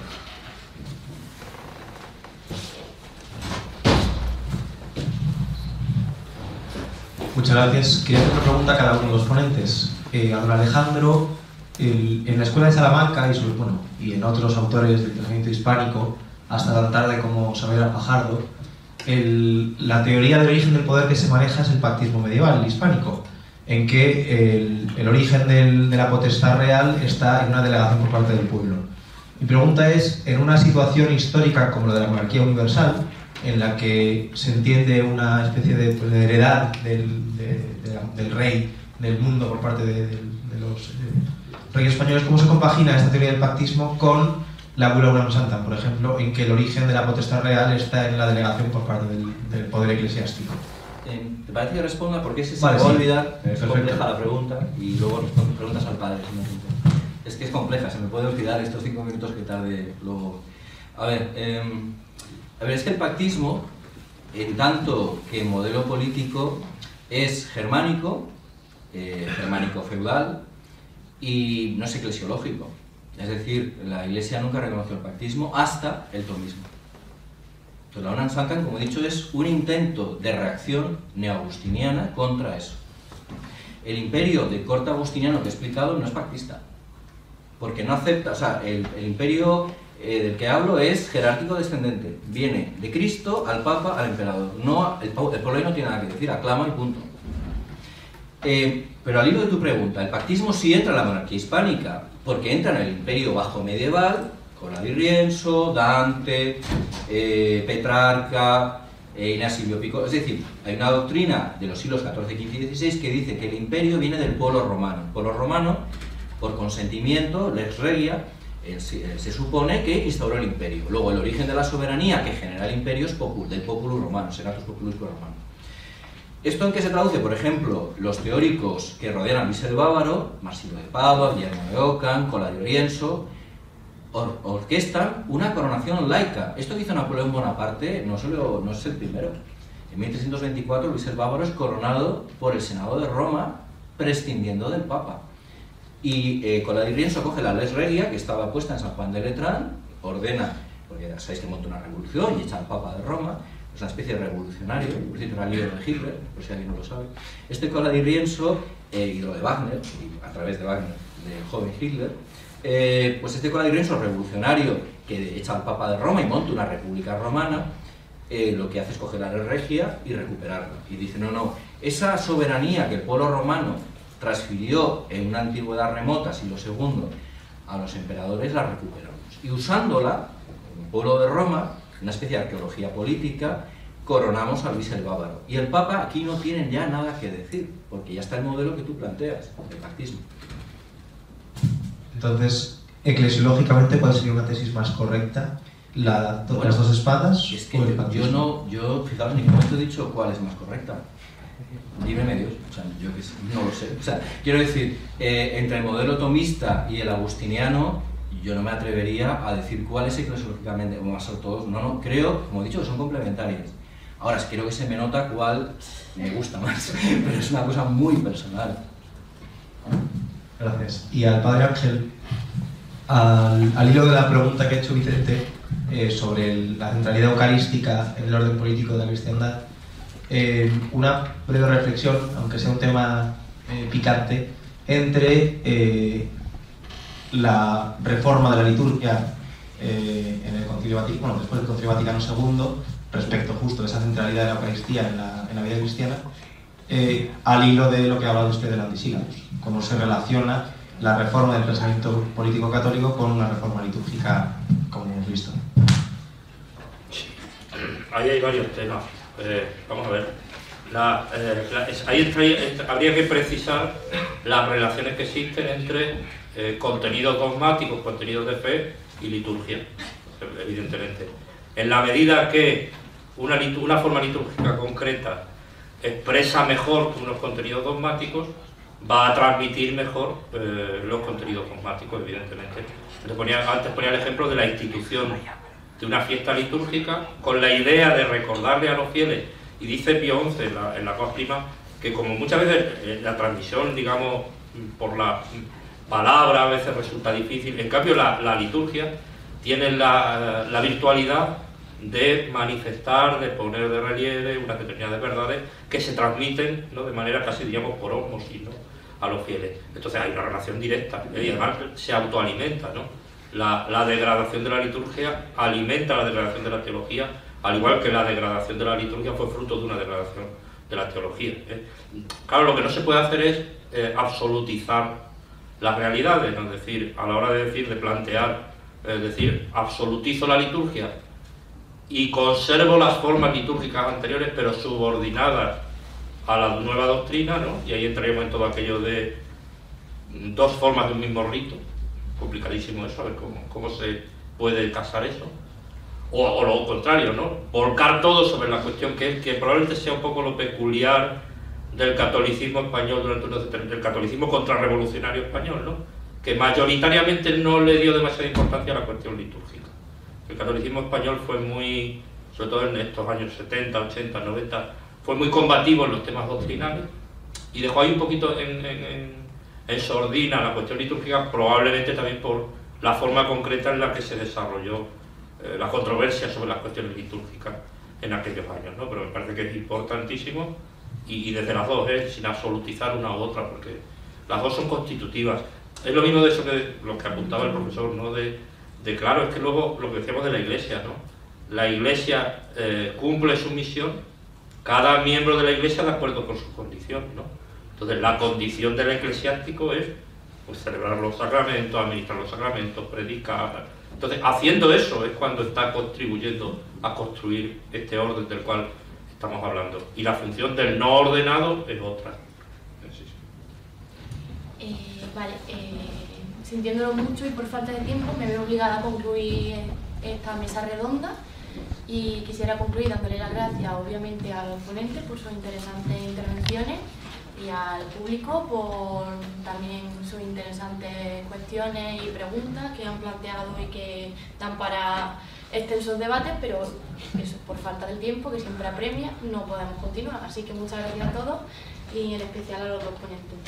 Muchas gracias. Quería hacer una pregunta a cada uno de los ponentes. A don Alejandro, en la Escuela de Salamanca y en otros autores del pensamiento hispánico, hasta tan tarde como Saavedra Fajardo, la teoría del origen del poder que se maneja es el pactismo medieval, el hispánico, en que el origen de la potestad real está en una delegación por parte del pueblo. Mi pregunta es, en una situación histórica como la de la monarquía universal, en la que se entiende una especie de heredad del rey del mundo por parte de los reyes españoles, ¿cómo se compagina esta teoría del pactismo con la Bula Unam Santam, por ejemplo, en que el origen de la potestad real está en la delegación por parte del poder eclesiástico? ¿Te parece que responda? Porque se vale, me va a sí. olvidar, es Perfecto. compleja la pregunta, y luego preguntas al padre. Es que es compleja, se me puede olvidar estos 5 minutos que tarde luego. A ver, es que el pactismo, en tanto que modelo político, es germánico, germánico feudal, y no es eclesiológico. Es decir, la Iglesia nunca reconoció el pactismo hasta el tomismo. Entonces, la Unam Sanctam, como he dicho, es un intento de reacción neoagustiniana contra eso. El imperio de corte agustiniano que he explicado no es pactista, porque no acepta, o sea, el imperio del que hablo es jerárquico descendente, viene de Cristo al Papa al emperador. No, el pueblo ahí no tiene nada que decir, aclama y punto. Pero al hilo de tu pregunta, el pactismo sí entra en la monarquía hispánica, porque entra en el imperio bajo medieval, Cola di Rienzo, Dante, Petrarca, Silvio Pico. Es decir, hay una doctrina de los siglos XIV, XV y XVI que dice que el imperio viene del pueblo romano. El pueblo romano, por consentimiento, lex regia, se supone que instauró el imperio. Luego, el origen de la soberanía que genera el imperio es del populus romano, senatus populusque romano. ¿Esto en qué se traduce? Por ejemplo, los teóricos que rodean a Luis el Bávaro, Marsilio de Padua, Guillermo de Ockham, Cola di Rienzo, orquestan una coronación laica. Esto que hizo Napoleón Bonaparte no es el primero. En 1324 Luis el Bávaro es coronado por el Senado de Roma, prescindiendo del Papa. Y Cola di Rienzo coge la Lex Regia, que estaba puesta en San Juan de Letrán, ordena, porque ya sabéis que monta una revolución y echa al Papa de Roma, es una especie de revolucionario, por cierto era el libro de Hitler, por si alguien no lo sabe. Este Cola di Rienzo, y lo de Wagner, y a través de Wagner, del joven Hitler, Pues este Coladirenso revolucionario que echa al Papa de Roma y monta una república romana, lo que hace es coger la regia y recuperarla. Y dice, no, esa soberanía que el pueblo romano transfirió en una antigüedad remota, siglo II, a los emperadores, la recuperamos. Y usándola, en el pueblo de Roma, una especie de arqueología política, coronamos a Luis el Bávaro. Y el Papa aquí no tiene ya nada que decir, porque ya está el modelo que tú planteas, el pactismo. Entonces, eclesiológicamente, ¿cuál sería una tesis más correcta? ¿Las dos espadas? Es que yo, fijaros, en ningún momento he dicho cuál es más correcta. Líbreme Dios, o sea, yo que sé, no lo sé. O sea, quiero decir, entre el modelo tomista y el agustiniano, yo no me atrevería a decir cuál es eclesiológicamente más ortodoxo. No, creo, como he dicho, que son complementarias. Ahora, creo que se me nota cuál me gusta más, pero es una cosa muy personal. Gracias. Y al Padre Ángel, al hilo de la pregunta que ha hecho Vicente sobre la centralidad eucarística en el orden político de la cristiandad, una breve reflexión, aunque sea un tema picante, entre la reforma de la liturgia en el Concilio Vaticano, bueno, después del Concilio Vaticano II, respecto justo de esa centralidad de la Eucaristía en la vida cristiana, al hilo de lo que ha hablado usted del Antisílabus, cómo se relaciona la reforma del pensamiento político católico con una reforma litúrgica, como hemos visto. Ahí hay varios temas. Vamos a ver. Habría que precisar las relaciones que existen entre contenidos dogmáticos, contenidos de fe y liturgia, evidentemente. En la medida que una forma litúrgica concreta expresa mejor unos contenidos dogmáticos, va a transmitir mejor los contenidos dogmáticos, evidentemente. Antes ponía el ejemplo de la institución de una fiesta litúrgica con la idea de recordarle a los fieles, y dice Pío XI en la Cuaresma, que como muchas veces la transmisión, digamos, por la palabra a veces resulta difícil, en cambio la liturgia tiene la virtualidad de manifestar, de poner de relieve unas determinadas verdades que se transmiten, ¿no?, de manera casi, digamos, por ósmosis, ¿no?, a los fieles. Entonces hay una relación directa y además se autoalimenta, ¿no? La degradación de la liturgia alimenta la degradación de la teología, al igual que la degradación de la liturgia fue fruto de una degradación de la teología. Claro, lo que no se puede hacer es absolutizar las realidades, ¿no? Es decir, a la hora de plantear, absolutizo la liturgia y conservo las formas litúrgicas anteriores, pero subordinadas a la nueva doctrina, ¿no? Y ahí entraríamos en todo aquello de dos formas de un mismo rito. Complicadísimo eso, a ver cómo se puede casar eso. O lo contrario, ¿no? Volcar todo sobre la cuestión que probablemente sea un poco lo peculiar del catolicismo español del catolicismo contrarrevolucionario español, ¿no? Que mayoritariamente no le dio demasiada importancia a la cuestión litúrgica. El catolicismo español fue muy, sobre todo en estos años 70, 80, 90, fue muy combativo en los temas doctrinales y dejó ahí un poquito en sordina la cuestión litúrgica, probablemente también por la forma concreta en la que se desarrolló la controversia sobre las cuestiones litúrgicas en aquellos años, ¿no? Pero me parece que es importantísimo y desde las dos, sin absolutizar una u otra, porque las dos son constitutivas. Es lo mismo de eso que lo que apuntaba el profesor, ¿no? Claro, es que luego lo que decíamos de la Iglesia, ¿no? La Iglesia cumple su misión, cada miembro de la Iglesia de acuerdo con su condición, ¿no? Entonces la condición del eclesiástico es, pues, celebrar los sacramentos, administrar los sacramentos, predicar. Entonces, haciendo eso es cuando está contribuyendo a construir este orden del cual estamos hablando. Y la función del no ordenado es otra. Vale, sintiéndolo mucho y por falta de tiempo me veo obligada a concluir esta mesa redonda y quisiera concluir dándole las gracias obviamente a los ponentes por sus interesantes intervenciones y al público por también sus interesantes cuestiones y preguntas que han planteado y que dan para extensos debates, pero eso, por falta del tiempo, que siempre apremia, no podemos continuar. Así que muchas gracias a todos y en especial a los dos ponentes.